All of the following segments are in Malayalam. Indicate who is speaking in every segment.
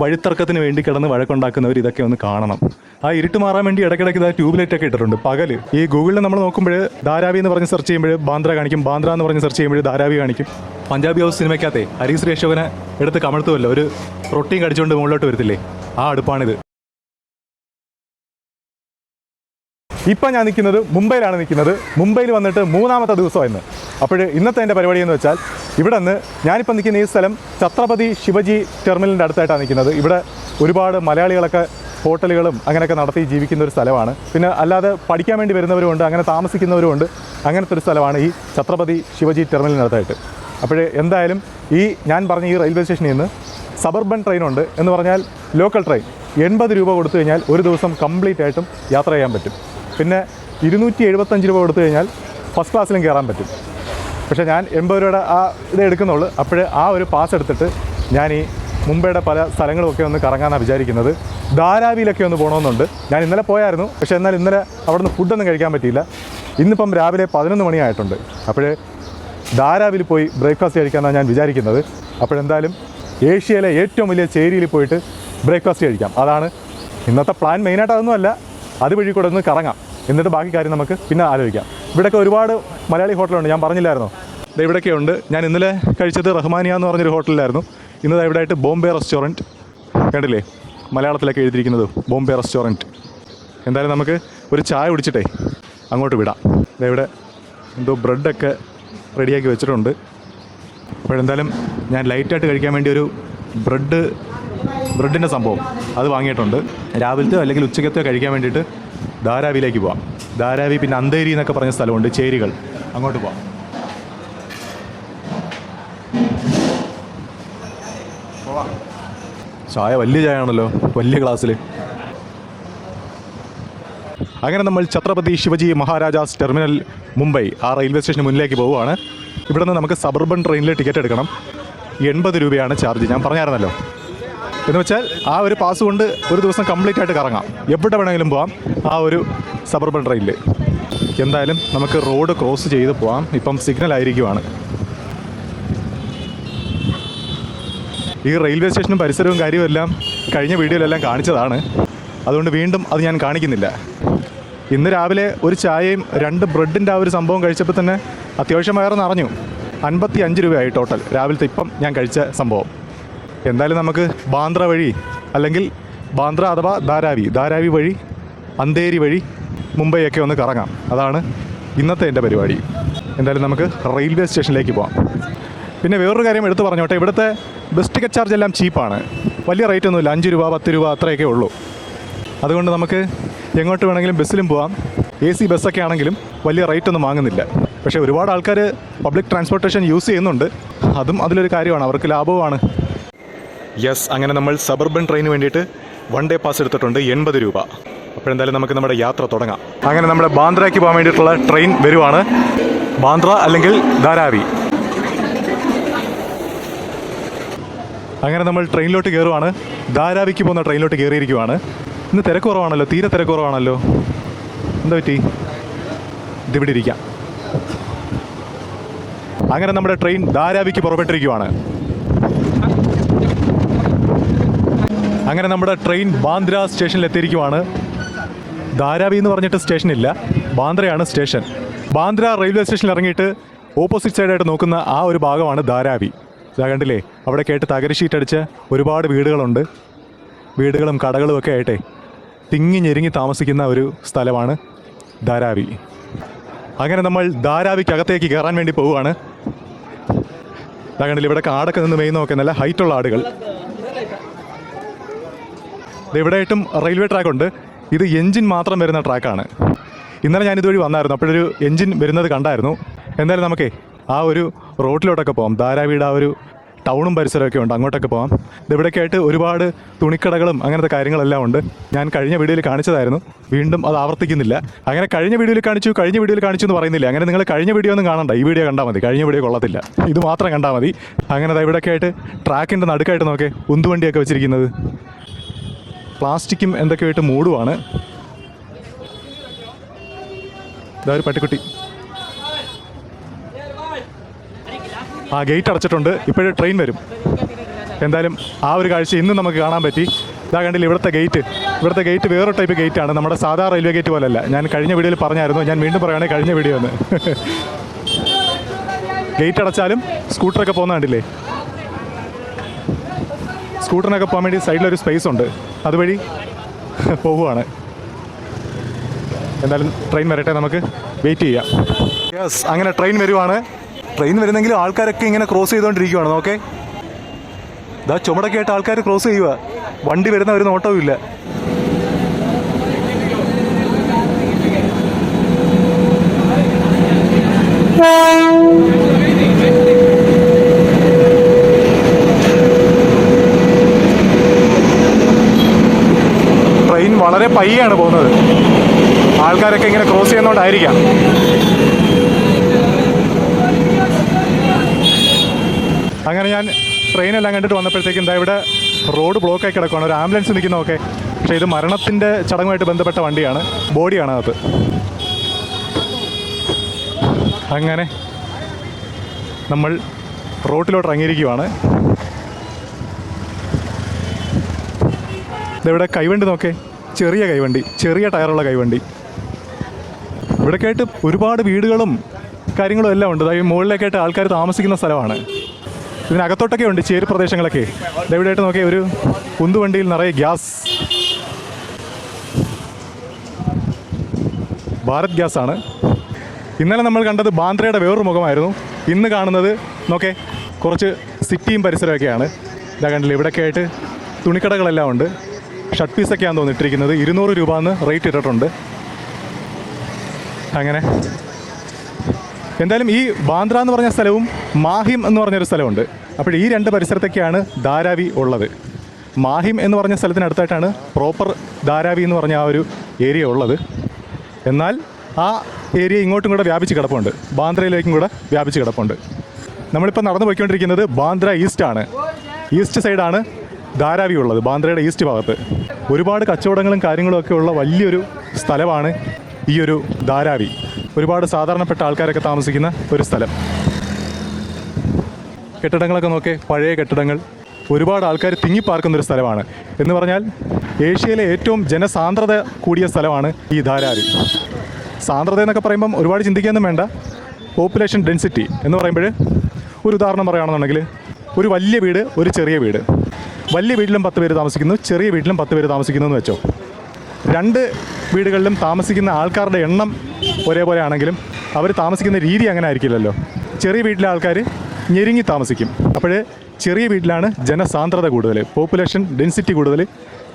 Speaker 1: വഴിത്തർക്കത്തിന് വേണ്ടി കിടന്ന് വഴക്കുണ്ടാക്കുന്നവർ ഇതൊക്കെ ഒന്ന് കാണണം. ആ ഇരുട്ട് മാറാൻ വേണ്ടി ഇടയ്ക്കിടയ്ക്ക് ഇതാ ട്യൂബ്ലൈറ്റ് ഒക്കെ ഇട്ടിട്ടുണ്ട് പകല്. ഈ ഗൂഗിളിൽ നമ്മൾ നോക്കുമ്പോൾ ധാരാവി എന്ന് പറഞ്ഞ് സെർച്ച് ചെയ്യുമ്പോൾ ബാന്ദ്ര കാണിക്കും, ബാന്ദ്ര എന്ന് പറഞ്ഞ് സെർച്ച് ചെയ്യുമ്പോൾ ധാരാവി കാണിക്കും. പഞ്ചാബി ഹൗസ് സിനിമയ്ക്കകത്തെ ഹരീശ്രീ അശോകനെ എടുത്ത് കമഴ്ത്തുമല്ലോ, ഒരു റൊട്ടിയും കടിച്ചുകൊണ്ട് മുകളിലോട്ട് വരത്തില്ലേ, ആ അടുപ്പാണിത്. ഇപ്പം ഞാൻ നിൽക്കുന്നത് മുംബൈയിലാണ് നിൽക്കുന്നത്. മുംബൈയിൽ വന്നിട്ട് 3ാമത്തെ ദിവസമായിരുന്നു. അപ്പോൾ ഇന്നത്തെ എൻ്റെ പരിപാടി എന്ന് വെച്ചാൽ ഇവിടെ നിന്ന് ഞാനിപ്പോൾ നിൽക്കുന്ന ഈ സ്ഥലം ഛത്രപതി ശിവജി ടെർമിനലിൻ്റെ അടുത്തായിട്ടാണ് നിൽക്കുന്നത്. ഇവിടെ ഒരുപാട് മലയാളികളൊക്കെ ഹോട്ടലുകളും അങ്ങനെയൊക്കെ നടത്തി ജീവിക്കുന്ന ഒരു സ്ഥലമാണ്. പിന്നെ അല്ലാതെ പഠിക്കാൻ വേണ്ടി വരുന്നവരുമുണ്ട്, അങ്ങനെ താമസിക്കുന്നവരുമുണ്ട്. അങ്ങനത്തെ ഒരു സ്ഥലമാണ് ഈ ഛത്രപതി ശിവജി ടെർമിനലിനടുത്തായിട്ട്. അപ്പോൾ എന്തായാലും ഈ ഞാൻ പറഞ്ഞ ഈ റെയിൽവേ സ്റ്റേഷനിൽ നിന്ന് സബർബൻ ട്രെയിനുണ്ട്. എന്ന് പറഞ്ഞാൽ ലോക്കൽ ട്രെയിൻ 80 രൂപ കൊടുത്തു കഴിഞ്ഞാൽ ഒരു ദിവസം കംപ്ലീറ്റ് ആയിട്ടും യാത്ര ചെയ്യാൻ പറ്റും. പിന്നെ 275 രൂപ കൊടുത്തു കഴിഞ്ഞാൽ ഫസ്റ്റ് ക്ലാസ്സിലും കയറാൻ പറ്റും. പക്ഷേ ഞാൻ 80 രൂപയുടെ ആ ഇത് എടുക്കുന്നുള്ളൂ. അപ്പോൾ ആ ഒരു പാസ് എടുത്തിട്ട് ഞാൻ ഈ മുംബൈയുടെ പല സ്ഥലങ്ങളുമൊക്കെ ഒന്ന് കറങ്ങാനാണ് വിചാരിക്കുന്നത്. ധാരാവിയിലൊക്കെ ഒന്ന് പോകണമെന്നുണ്ട്. ഞാൻ ഇന്നലെ പോയായിരുന്നു, പക്ഷേ എന്നാൽ ഇന്നലെ അവിടെ നിന്ന് ഫുഡൊന്നും കഴിക്കാൻ പറ്റിയില്ല. ഇന്നിപ്പം രാവിലെ 11 മണിയായിട്ടുണ്ട്. അപ്പോൾ ധാരാവിൽ പോയി ബ്രേക്ക്ഫാസ്റ്റ് കഴിക്കാമെന്നാണ് ഞാൻ വിചാരിക്കുന്നത്. അപ്പോഴെന്തായാലും ഏഷ്യയിലെ ഏറ്റവും വലിയ ചേരിയിൽ പോയിട്ട് ബ്രേക്ക്ഫാസ്റ്റ് കഴിക്കാം. അതാണ് ഇന്നത്തെ പ്ലാൻ. മെയിനായിട്ട് അതൊന്നുമല്ല, അതുവഴി കൂടെ ഒന്ന് കറങ്ങാം, എന്നിട്ട് ബാക്കി കാര്യം നമുക്ക് പിന്നെ ആലോചിക്കാം. ഇവിടെയൊക്കെ ഒരുപാട് മലയാളി ഹോട്ടലുണ്ട്, ഞാൻ പറഞ്ഞില്ലായിരുന്നോ. ഇവിടെയൊക്കെ ഉണ്ട്. ഞാൻ ഇന്നലെ കഴിച്ചത് റഹ്മാനിയ എന്ന് പറഞ്ഞൊരു ഹോട്ടലിലായിരുന്നു. ഇന്നത് ഇവിടെ ആയിട്ട് ബോംബെ റെസ്റ്റോറൻറ്റ് കണ്ടില്ലേ, മലയാളത്തിലൊക്കെ എഴുതിയിരിക്കുന്നത് ബോംബെ റെസ്റ്റോറൻറ്റ്. എന്തായാലും നമുക്ക് ഒരു ചായ കുടിച്ചിട്ടേ അങ്ങോട്ട് വിടാം. ഇവിടെ എന്തോ ബ്രെഡൊക്കെ റെഡിയാക്കി വെച്ചിട്ടുണ്ട്. അപ്പോഴെന്തായാലും ഞാൻ ലൈറ്റായിട്ട് കഴിക്കാൻ വേണ്ടി ഒരു ബ്രെഡിൻ്റെ സംഭവം അത് വാങ്ങിയിട്ടുണ്ട്. രാവിലത്തെ അല്ലെങ്കിൽ ഉച്ചക്കത്തെ കഴിക്കാൻ വേണ്ടിയിട്ട് ധാരാവിയിലേക്ക് പോവാം. ധാരാവി പിന്നെ അന്തേരി എന്നൊക്കെ പറഞ്ഞ സ്ഥലമുണ്ട്, ചേരികൾ, അങ്ങോട്ട് പോവാം. ചായ വലിയ ചായ ആണല്ലോ, വലിയ ഗ്ലാസ്സിൽ. അങ്ങനെ നമ്മൾ ഛത്രപതി ശിവജി മഹാരാജാസ് ടെർമിനൽ മുംബൈ ആ റെയിൽവേ സ്റ്റേഷന് മുന്നിലേക്ക് പോവുകയാണ്. ഇവിടെ നിന്ന് നമുക്ക് സബർബൻ ട്രെയിനിൽ ടിക്കറ്റ് എടുക്കണം. 80 രൂപയാണ് ചാർജ്, ഞാൻ പറഞ്ഞായിരുന്നല്ലോ. എന്ന് വെച്ചാൽ ആ ഒരു പാസ് കൊണ്ട് ഒരു ദിവസം കംപ്ലീറ്റ് ആയിട്ട് കറങ്ങാം, എവിടെ വേണമെങ്കിലും പോകാം ആ ഒരു സബർബൻ ട്രെയിനിൽ. എന്തായാലും നമുക്ക് റോഡ് ക്രോസ് ചെയ്ത് പോകാം. ഇപ്പം സിഗ്നൽ ആയിരിക്കുവാണ്. ഈ റെയിൽവേ സ്റ്റേഷനും പരിസരവും കാര്യവും എല്ലാം കഴിഞ്ഞ വീഡിയോയിലെല്ലാം കാണിച്ചതാണ്. അതുകൊണ്ട് വീണ്ടും അത് ഞാൻ കാണിക്കുന്നില്ല. ഇന്ന് രാവിലെ ഒരു ചായയും 2 ബ്രെഡിൻ്റെ ആ ഒരു സംഭവം കഴിച്ചപ്പോൾ തന്നെ അത്യാവശ്യം വയറ് നിറഞ്ഞു. 55 രൂപയായി ടോട്ടൽ രാവിലത്തെ ഇപ്പം ഞാൻ കഴിച്ച സംഭവം. എന്തായാലും നമുക്ക് ബാന്ദ്ര വഴി അല്ലെങ്കിൽ ബാന്ദ്ര അഥവാ ധാരാവി വഴി അന്തേരി വഴി മുംബൈയൊക്കെ ഒന്ന് കറങ്ങാം. അതാണ് ഇന്നത്തെ എൻ്റെ പരിപാടി. എന്തായാലും നമുക്ക് റെയിൽവേ സ്റ്റേഷനിലേക്ക് പോകാം. പിന്നെ വേറൊരു കാര്യം എടുത്തു പറഞ്ഞോട്ടെ, ഇവിടുത്തെ ബസ് ടിക്കറ്റ് ചാർജ് എല്ലാം ചീപ്പാണ്. വലിയ റേറ്റ് ഒന്നുമില്ല, 5 രൂപ 10 രൂപ അത്രയൊക്കെ ഉള്ളൂ. അതുകൊണ്ട് നമുക്ക് എങ്ങോട്ട് വേണമെങ്കിലും ബസ്സിലും പോകാം. AC ബസ്സൊക്കെ ആണെങ്കിലും വലിയ റേറ്റ് ഒന്നും വാങ്ങുന്നില്ല. പക്ഷേ ഒരുപാട് ആൾക്കാർ പബ്ലിക് ട്രാൻസ്പോർട്ടേഷൻ യൂസ് ചെയ്യുന്നുണ്ട്. അതും അതിലൊരു കാര്യമാണ്, അവർക്ക് ലാഭവുമാണ്. യെസ്, അങ്ങനെ നമ്മൾ സബർബൻ ട്രെയിന് വേണ്ടിയിട്ട് 1 ഡേ പാസ് എടുത്തിട്ടുണ്ട്, 80 രൂപ. അപ്പോഴെന്തായാലും നമുക്ക് നമ്മുടെ യാത്ര തുടങ്ങാം. അങ്ങനെ നമ്മുടെ ബാന്ദ്രയ്ക്ക് പോകാൻ വേണ്ടിയിട്ടുള്ള ട്രെയിൻ വരുവാണ്. ബാന്ദ്ര അല്ലെങ്കിൽ ധാരാവി. അങ്ങനെ നമ്മൾ ട്രെയിനിലോട്ട് കയറുവാണ്. ധാരാവിക്ക് പോകുന്ന ട്രെയിനിലോട്ട് കയറിയിരിക്കുവാണ്. ഇന്ന് തിരക്ക് കുറവാണല്ലോ, തീരെ തിരക്ക് കുറവാണല്ലോ. എന്താ പറ്റി? ഇതിവിടെ ഇരിക്കാം. അങ്ങനെ നമ്മുടെ ട്രെയിൻ ധാരാവിക്ക് പുറപ്പെട്ടിരിക്കുവാണ്. അങ്ങനെ നമ്മുടെ ട്രെയിൻ ബാന്ദ്ര സ്റ്റേഷനിൽ എത്തിയിരിക്കുവാണ്. ധാരാവി എന്ന് പറഞ്ഞിട്ട് സ്റ്റേഷനില്ല, ബാന്ദ്രയാണ് സ്റ്റേഷൻ. ബാന്ദ്ര റെയിൽവേ സ്റ്റേഷനിൽ ഇറങ്ങിയിട്ട് ഓപ്പോസിറ്റ് സൈഡായിട്ട് നോക്കുന്ന ആ ഒരു ഭാഗമാണ് ധാരാവി. ഇതാ കണ്ടില്ലേ, അവിടെ കേട്ട് തകര ഷീറ്റ് അടിച്ച് ഒരുപാട് വീടുകളുണ്ട്. വീടുകളും കടകളും ഒക്കെ ആയിട്ടേ തിങ്ങി ഞെരുങ്ങി താമസിക്കുന്ന ഒരു സ്ഥലമാണ് ധാരാവി. അങ്ങനെ നമ്മൾ ധാരാവിക്കകത്തേക്ക് കയറാൻ വേണ്ടി പോവുകയാണ്. ഇതാ കണ്ടില്ലേ, ഇവിടെ ആടൊക്കെ നിന്ന് മെയ്യുന്നതൊക്കെ നല്ല ഹൈറ്റുള്ള ആടുകൾ. ഇവിടെയായിട്ടും റെയിൽവേ ട്രാക്കുണ്ട്. ഇത് എൻജിൻ മാത്രം വരുന്ന ട്രാക്കാണ്. ഇന്നലെ ഞാൻ ഇതുവഴി വന്നായിരുന്നു, അപ്പോഴൊരു എൻജിൻ വരുന്നത് കണ്ടായിരുന്നു. എന്തായാലും നമുക്കേ ആ ഒരു റോഡിലോട്ടൊക്കെ പോകാം. ധാരാവിയുടെ ആ ഒരു ടൗണും പരിസരമൊക്കെ ഉണ്ട്, അങ്ങോട്ടൊക്കെ പോകാം. ഇവിടെയൊക്കെ ആയിട്ട് ഒരുപാട് തുണിക്കടകളും അങ്ങനത്തെ കാര്യങ്ങളെല്ലാം ഉണ്ട്. ഞാൻ കഴിഞ്ഞ വീഡിയോയിൽ കാണിച്ചതായിരുന്നു, വീണ്ടും അത് ആവർത്തിക്കുന്നില്ല. അങ്ങനെ കഴിഞ്ഞ വീഡിയോയിൽ കാണിച്ചു എന്ന് പറയുന്നില്ല. അങ്ങനെ നിങ്ങൾ കഴിഞ്ഞ വീഡിയോ ഒന്നും കാണണ്ട, ഈ വീഡിയോ കണ്ടാൽ മതി. കഴിഞ്ഞ വീഡിയോ കൊള്ളത്തില്ല, ഇത് മാത്രം കണ്ടാൽ മതി. അങ്ങനെ ഇവിടെയൊക്കെ ആയിട്ട് ട്രാക്കിൻ്റെ നടുക്കായിട്ട് നോക്കേ ഉന്തുവണ്ടിയൊക്കെ വെച്ചിരിക്കുന്നത്. പ്ലാസ്റ്റിക്കും എന്തൊക്കെയായിട്ട് മൂടുവാണ്. ഇതാ ഒരു പട്ടിക്കുട്ടി. ആ ഗേറ്റ് അടച്ചിട്ടുണ്ട്, ഇപ്പോഴും ട്രെയിൻ വരും. എന്തായാലും ആ ഒരു കാഴ്ച ഇന്നും നമുക്ക് കാണാൻ പറ്റി. ഇതാ കണ്ടില്ല ഇവിടുത്തെ ഗേറ്റ് വേറൊരു ടൈപ്പ് ഗേറ്റാണ്, നമ്മുടെ സാധാ റെയിൽവേ ഗേറ്റ് പോലല്ല. ഞാൻ കഴിഞ്ഞ വീഡിയോയിൽ പറഞ്ഞായിരുന്നു, ഞാൻ വീണ്ടും പറയുകയാണെങ്കിൽ കഴിഞ്ഞ വീഡിയോ ഒന്ന് ഗേറ്റ് അടച്ചാലും സ്കൂട്ടറൊക്കെ പോകുന്ന കണ്ടില്ലേ. സ്കൂട്ടറിനൊക്കെ പോകാൻ വേണ്ടി സൈഡിലൊരു സ്പേസ് ഉണ്ട്, അതുവഴി പോവുകയാണ്. എന്തായാലും ട്രെയിൻ വരട്ടെ, നമുക്ക് വെയിറ്റ് ചെയ്യാം. യെസ്, അങ്ങനെ ട്രെയിൻ വരുവാണ്. ട്രെയിൻ വരുന്നെങ്കിലും ആൾക്കാരൊക്കെ ഇങ്ങനെ ക്രോസ് ചെയ്തുകൊണ്ടിരിക്കുകയാണ്. നോക്കേ, ഇതാ ചുമടൊക്കെ ആയിട്ട് ആൾക്കാർ ക്രോസ് ചെയ്യുക. വണ്ടി വരുന്ന ഒരു നോട്ടവും ഇല്ല. ട്രെയിൻ വളരെ പയ്യാണ് പോകുന്നത്. ആൾക്കാരൊക്കെ ഇങ്ങനെ ക്രോസ് ചെയ്യുന്നതുകൊണ്ടായിരിക്കാം. അങ്ങനെ ഞാൻ ട്രെയിനെല്ലാം കണ്ടിട്ട് വന്നപ്പോഴത്തേക്കും എന്താ ഇവിടെ റോഡ് ബ്ലോക്കായി കിടക്കുകയാണ്. ഒരു ആംബുലൻസ് നിൽക്കുന്നതൊക്കെ, പക്ഷേ ഇത് മരണത്തിൻ്റെ ചടങ്ങുമായിട്ട് ബന്ധപ്പെട്ട വണ്ടിയാണ്, ബോഡിയാണ് അത്. അങ്ങനെ നമ്മൾ റോട്ടിലോട്ട് ഇറങ്ങിയിരിക്കുവാണ്. ഇതെവിടെ കൈവണ്ടി നോക്കേ, ചെറിയ കൈവണ്ടി, ചെറിയ ടയറുള്ള കൈവണ്ടി. ഇവിടെയൊക്കെ ആയിട്ട് ഒരുപാട് വീടുകളും കാര്യങ്ങളും എല്ലാം ഉണ്ട്. അതായത് മുകളിലേക്കായിട്ട് ആൾക്കാർ താമസിക്കുന്ന സ്ഥലമാണ്. ഇതിനകത്തോട്ടൊക്കെ ഉണ്ട് ചേരി പ്രദേശങ്ങളൊക്കെ. ഇതെവിടെയായിട്ട് നോക്കിയാൽ ഒരു ഉന്തുവണ്ടിയിൽ നിറയെ ഗ്യാസ്, ഭാരത് ഗ്യാസ് ആണ്. ഇന്നലെ നമ്മൾ കണ്ടത് ബാന്ദ്രയുടെ വേറൊരു മുഖമായിരുന്നു. ഇന്ന് കാണുന്നത് നോക്കേ കുറച്ച് സിറ്റിയും പരിസരമൊക്കെയാണ്. ഇതാ കണ്ടില്ലേ, ഇവിടെയൊക്കെ ആയിട്ട് തുണിക്കടകളെല്ലാം ഉണ്ട്. ഷർട്ട് പീസൊക്കെയാണ് തോന്നിട്ടിരിക്കുന്നത്. 200 രൂപ എന്ന് റേറ്റ് ഇട്ടിട്ടുണ്ട്. അങ്ങനെ എന്തായാലും ഈ ബാന്ദ്ര എന്ന് പറഞ്ഞ സ്ഥലവും മാഹിം എന്ന് പറഞ്ഞൊരു സ്ഥലമുണ്ട്. അപ്പോൾ ഈ രണ്ട് പരിസരത്തൊക്കെയാണ് ധാരാവി ഉള്ളത്. മാഹിം എന്ന് പറഞ്ഞ സ്ഥലത്തിനടുത്തായിട്ടാണ് പ്രോപ്പർ ധാരാവി എന്ന് പറഞ്ഞ ആ ഒരു ഏരിയ ഉള്ളത്. എന്നാൽ ആ ഏരിയ ഇങ്ങോട്ടും കൂടെ വ്യാപിച്ച് കിടപ്പുണ്ട്, ബാന്ദ്രയിലേക്കും കൂടെ വ്യാപിച്ച് കിടപ്പുണ്ട്. നമ്മളിപ്പോൾ നടന്നു പോയിക്കൊണ്ടിരിക്കുന്നത് ബാന്ദ്ര ഈസ്റ്റ് ആണ്. ഈസ്റ്റ് സൈഡാണ് ധാരാവി ഉള്ളത്, ബാന്ദ്രയുടെ ഈസ്റ്റ് ഭാഗത്ത്. ഒരുപാട് കച്ചവടങ്ങളും കാര്യങ്ങളും ഒക്കെ ഉള്ള വലിയൊരു സ്ഥലമാണ് ഈ ഒരു ധാരാവി. ഒരുപാട് സാധാരണപ്പെട്ട ആൾക്കാരൊക്കെ താമസിക്കുന്ന ഒരു സ്ഥലം. കെട്ടിടങ്ങളൊക്കെ നോക്കേ, പഴയ കെട്ടിടങ്ങൾ. ഒരുപാട് ആൾക്കാർ തിങ്ങിപ്പാർക്കുന്നൊരു സ്ഥലമാണ്. എന്ന് പറഞ്ഞാൽ ഏഷ്യയിലെ ഏറ്റവും ജനസാന്ദ്രത കൂടിയ സ്ഥലമാണ് ഈ ധാരാവി. സാന്ദ്രത എന്നൊക്കെ പറയുമ്പം ഒരുപാട് ചിന്തിക്കാനൊന്നും വേണ്ട. പോപ്പുലേഷൻ ഡെൻസിറ്റി എന്ന് പറയുമ്പോൾ ഒരു ഉദാഹരണം പറയുകയാണെന്നുണ്ടെങ്കിൽ, ഒരു വലിയ വീട്, ഒരു ചെറിയ വീട്. വലിയ വീട്ടിലും 10 പേര് താമസിക്കുന്നു, ചെറിയ വീട്ടിലും 10 പേര് താമസിക്കുന്നു എന്ന് വെച്ചോ. രണ്ട് വീടുകളിലും താമസിക്കുന്ന ആൾക്കാരുടെ എണ്ണം ഒരേപോലെ ആണെങ്കിലും അവർ താമസിക്കുന്ന രീതി അങ്ങനെ ആയിരിക്കില്ലല്ലോ. ചെറിയ വീട്ടിലെ ആൾക്കാർ ഞെരുങ്ങി താമസിക്കും. അപ്പോൾ ചെറിയ വീട്ടിലാണ് ജനസാന്ദ്രത കൂടുതൽ, പോപ്പുലേഷൻ ഡെൻസിറ്റി കൂടുതൽ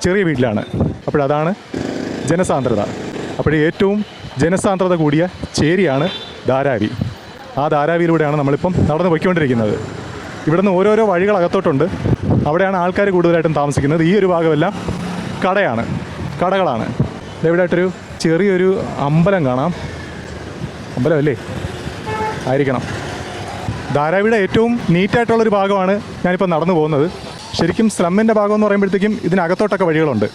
Speaker 1: ചെറിയ വീട്ടിലാണ്. അപ്പോഴതാണ് ജനസാന്ദ്രത. അപ്പോൾ ഏറ്റവും ജനസാന്ദ്രത കൂടിയ ചേരിയാണ് ധാരാവി. ആ ധാരാവിയിലൂടെയാണ് നമ്മളിപ്പം നടന്നു പോയിക്കൊണ്ടിരിക്കുന്നത്. ഇവിടുന്ന് ഓരോരോ വഴികൾ അകത്തോട്ടുണ്ട്. അവിടെയാണ് ആൾക്കാർ കൂടുതലായിട്ടും താമസിക്കുന്നത്. ഈ ഒരു ഭാഗമെല്ലാം കടകളാണ്. ഇവിടെയായിട്ടൊരു ചെറിയൊരു അമ്പലം കാണാം. അമ്പലമല്ലേ ആയിരിക്കണം. ധാരാവിയുടെ ഏറ്റവും നീറ്റായിട്ടുള്ളൊരു ഭാഗമാണ് ഞാനിപ്പോൾ നടന്നു പോകുന്നത്. ശരിക്കും സ്ലമ്മിൻ്റെ ഭാഗം എന്ന് പറയുമ്പോഴത്തേക്കും ഇതിനകത്തോട്ടൊക്കെ വഴികളുണ്ട്.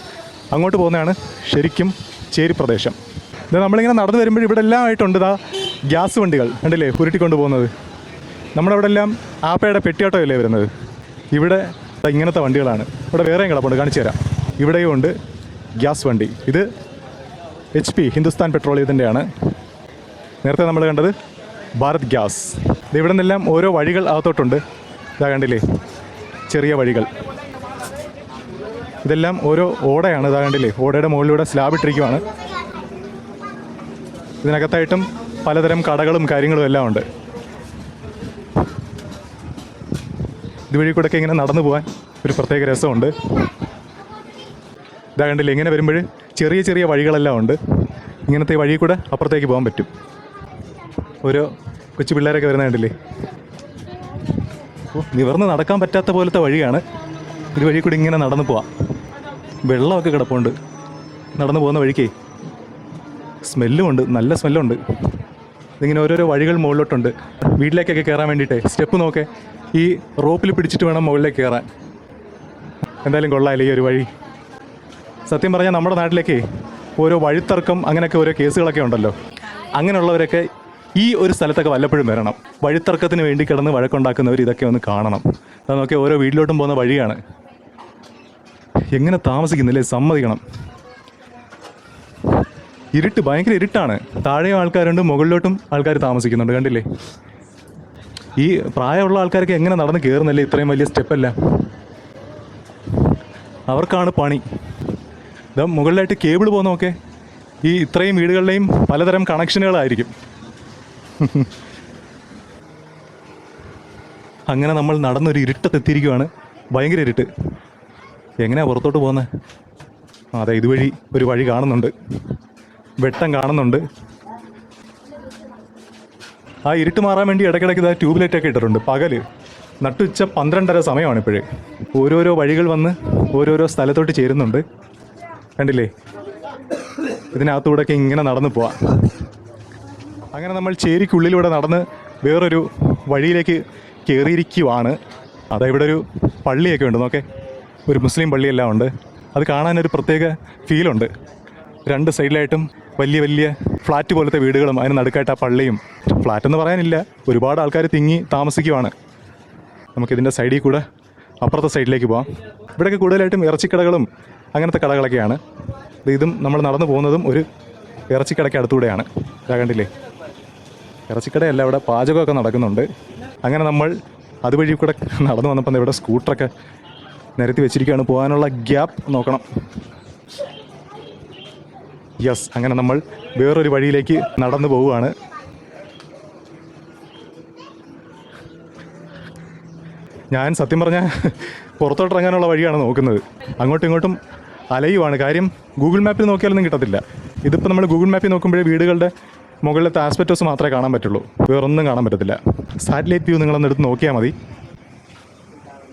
Speaker 1: അങ്ങോട്ട് പോകുന്നതാണ് ശരിക്കും ചേരി പ്രദേശം. ഇത് നമ്മളിങ്ങനെ നടന്നു വരുമ്പോൾ ഇവിടെ എല്ലാം ആയിട്ടുണ്ട് ഇതാ ഗ്യാസ് വണ്ടികൾ കണ്ടില്ലേ, ഉരുട്ടിക്കൊണ്ട് പോകുന്നത്. നമ്മുടെ ഇവിടെ എല്ലാം ആപ്പയുടെ പെട്ടിയോട്ടമല്ലേ വരുന്നത്. ഇവിടെ ഇങ്ങനത്തെ വണ്ടികളാണ്. ഇവിടെ വേറെയും കിടപ്പുണ്ട്, കാണിച്ചു തരാം. ഇവിടെയും ഉണ്ട് ഗ്യാസ് വണ്ടി. ഇത് HP ഹിന്ദുസ്ഥാൻ പെട്രോളിയത്തിൻ്റെയാണ്. നേരത്തെ നമ്മൾ കണ്ടത് ഭാരത് ഗ്യാസ്. ഇവിടെ നിന്നെല്ലാം ഓരോ വഴികൾ അകത്തോട്ടുണ്ട്. ഇതാ കണ്ടില്ലേ, ചെറിയ വഴികൾ. ഇതെല്ലാം ഓരോ ഓടയാണ്. ഇതാ കണ്ടില്ലേ, ഓടയുടെ മുകളിലൂടെ സ്ലാബ് ഇട്ടിരിക്കുവാണ്. ഇതിനകത്തായിട്ടും പലതരം കടകളും കാര്യങ്ങളും എല്ലാം ഉണ്ട്. ഇതുവഴി കൂടെയൊക്കെ ഇങ്ങനെ നടന്നു പോകാൻ ഒരു പ്രത്യേക രസമുണ്ട്. ഇതാ കണ്ടില്ലേ, ഇങ്ങനെ വരുമ്പോൾ ചെറിയ ചെറിയ വഴികളെല്ലാം ഉണ്ട്. ഇങ്ങനത്തെ വഴി കൂടെ അപ്പുറത്തേക്ക് പോകാൻ പറ്റും. ഓരോ കൊച്ചു പിള്ളേരൊക്കെ വരുന്ന കണ്ടില്ലേ. നിവർന്ന് നടക്കാൻ പറ്റാത്ത പോലത്തെ വഴിയാണ്. ഇതുവഴി കൂടി ഇങ്ങനെ നടന്നു പോവാം. വെള്ളമൊക്കെ കിടപ്പുണ്ട്. നടന്നു പോകുന്ന വഴിക്കേ സ്മെല്ലും ഉണ്ട്, നല്ല സ്മെല്ലുണ്ട്. ഇതിങ്ങനെ ഓരോരോ വഴികൾ മുകളിലോട്ടുണ്ട്. വീട്ടിലേക്കൊക്കെ കയറാൻ വേണ്ടിയിട്ട് സ്റ്റെപ്പ് നോക്കേ, ഈ റോപ്പിൽ പിടിച്ചിട്ട് വേണം മുകളിലേക്ക് കയറാൻ. എന്തായാലും കൊള്ളാമല്ലേ ഈ ഒരു വഴി. സത്യം പറഞ്ഞാൽ നമ്മുടെ നാട്ടിലേക്ക് ഓരോ വഴിത്തർക്കം അങ്ങനെയൊക്കെ ഓരോ കേസുകളൊക്കെ ഉണ്ടല്ലോ. അങ്ങനെയുള്ളവരൊക്കെ ഈ ഒരു സ്ഥലത്തൊക്കെ വല്ലപ്പോഴും വരണം. വഴിത്തർക്കത്തിന് വേണ്ടി കിടന്ന് വഴക്കുണ്ടാക്കുന്നവർ ഇതൊക്കെ ഒന്ന് കാണണം. അത് നോക്കി ഓരോ വീട്ടിലോട്ടും പോകുന്ന വഴിയാണ്. എങ്ങനെ താമസിക്കുന്നില്ലേ, സമ്മതിക്കണം. ഇരുട്ട്, ഭയങ്കര ഇരുട്ടാണ്. താഴെയും ആൾക്കാരുണ്ട്, മുകളിലോട്ടും ആൾക്കാർ താമസിക്കുന്നുണ്ട്. കണ്ടില്ലേ? ഈ പ്രായമുള്ള ആൾക്കാരൊക്കെ എങ്ങനെ നടന്ന് കയറുന്നല്ലേ ഇത്രയും വലിയ സ്റ്റെപ്പല്ല. അവർക്കാണ് പണി. ഇതാ മുകളിലായിട്ട് കേബിൾ പോകുന്നതൊക്കെ ഈ ഇത്രയും വീടുകളിലെയും പലതരം കണക്ഷനുകളായിരിക്കും. അങ്ങനെ നമ്മൾ നടന്നൊരു ഇരുട്ടത്തെത്തിയിരിക്കുകയാണ്. ഭയങ്കര ഇരുട്ട്. എങ്ങനെയാണ് പുറത്തോട്ട് പോകുന്നത്? അതെ, ഇതുവഴി ഒരു വഴി കാണുന്നുണ്ട്, വെട്ടം കാണുന്നുണ്ട്. ആ ഇരുട്ട് മാറാൻ വേണ്ടി ഇടയ്ക്കിടയ്ക്ക് ഇതാ ട്യൂബ് ലൈറ്റൊക്കെ ഇട്ടിട്ടുണ്ട്. പകൽ നട്ടുച്ച 12:30 സമയമാണ് ഇപ്പോഴേ. ഓരോരോ വഴികൾ വന്ന് ഓരോരോ സ്ഥലത്തോട്ട് ചേരുന്നുണ്ട്. കണ്ടില്ലേ? ഇതിനകത്തൂടെയൊക്കെ ഇങ്ങനെ നടന്നു പോവാം. അങ്ങനെ നമ്മൾ ചേരിക്കുള്ളിലൂടെ നടന്ന് വേറൊരു വഴിയിലേക്ക് കയറിയിരിക്കുവാണ്. അതാ ഇവിടെ ഒരു പള്ളിയൊക്കെ ഉണ്ട്. നോക്കേ, ഒരു മുസ്ലിം പള്ളിയെല്ലാം ഉണ്ട്. അത് കാണാനൊരു പ്രത്യേക ഫീലുണ്ട്. രണ്ട് സൈഡിലായിട്ടും വലിയ വലിയ ഫ്ലാറ്റ് പോലത്തെ വീടുകളും അതിന് നടുക്കായിട്ട് ആ പള്ളിയും. ഫ്ലാറ്റെന്ന് പറയാനില്ല, ഒരുപാട് ആൾക്കാർ തിങ്ങി താമസിക്കുവാണ്. നമുക്കിതിൻ്റെ സൈഡിൽ കൂടെ അപ്പുറത്തെ സൈഡിലേക്ക് പോകാം. ഇവിടെയൊക്കെ കൂടുതലായിട്ടും ഇറച്ചിക്കടകളും അങ്ങനത്തെ കടകളൊക്കെയാണ്. ഇതും നമ്മൾ നടന്നു പോകുന്നതും ഒരു ഇറച്ചിക്കടയ്ക്ക് അടുത്തൂടെയാണ്. കണ്ടില്ലേ? ഇറച്ചിക്കടയല്ല, ഇവിടെ പാചകമൊക്കെ നടക്കുന്നുണ്ട്. അങ്ങനെ നമ്മൾ അതുവഴി കൂടെ നടന്നു വന്നപ്പോൾ ഇവിടെ സ്കൂട്ടറൊക്കെ നിരത്തി വെച്ചിരിക്കുകയാണ്. പോകാനുള്ള ഗ്യാപ്പ് നോക്കണം. യെസ്, അങ്ങനെ നമ്മൾ വേറൊരു വഴിയിലേക്ക് നടന്നു പോവുകയാണ്. ഞാൻ സത്യം പറഞ്ഞാൽ പുറത്തോട്ടിറങ്ങാനുള്ള വഴിയാണ് നോക്കുന്നത്. അങ്ങോട്ടും ഇങ്ങോട്ടും അലയുവാണ്. കാര്യം ഗൂഗിൾ മാപ്പിൽ നോക്കിയാലൊന്നും കിട്ടത്തില്ല. ഇതിപ്പോൾ നമ്മൾ ഗൂഗിൾ മാപ്പിൽ നോക്കുമ്പോഴേ വീടുകളുടെ മുകളിലത്തെ ആസ്പെക്റ്റോസ് മാത്രമേ കാണാൻ പറ്റുള്ളൂ, വേറൊന്നും കാണാൻ പറ്റത്തില്ല. സാറ്റലൈറ്റ് വ്യൂ നിങ്ങളൊന്ന് എടുത്ത് നോക്കിയാൽ മതി.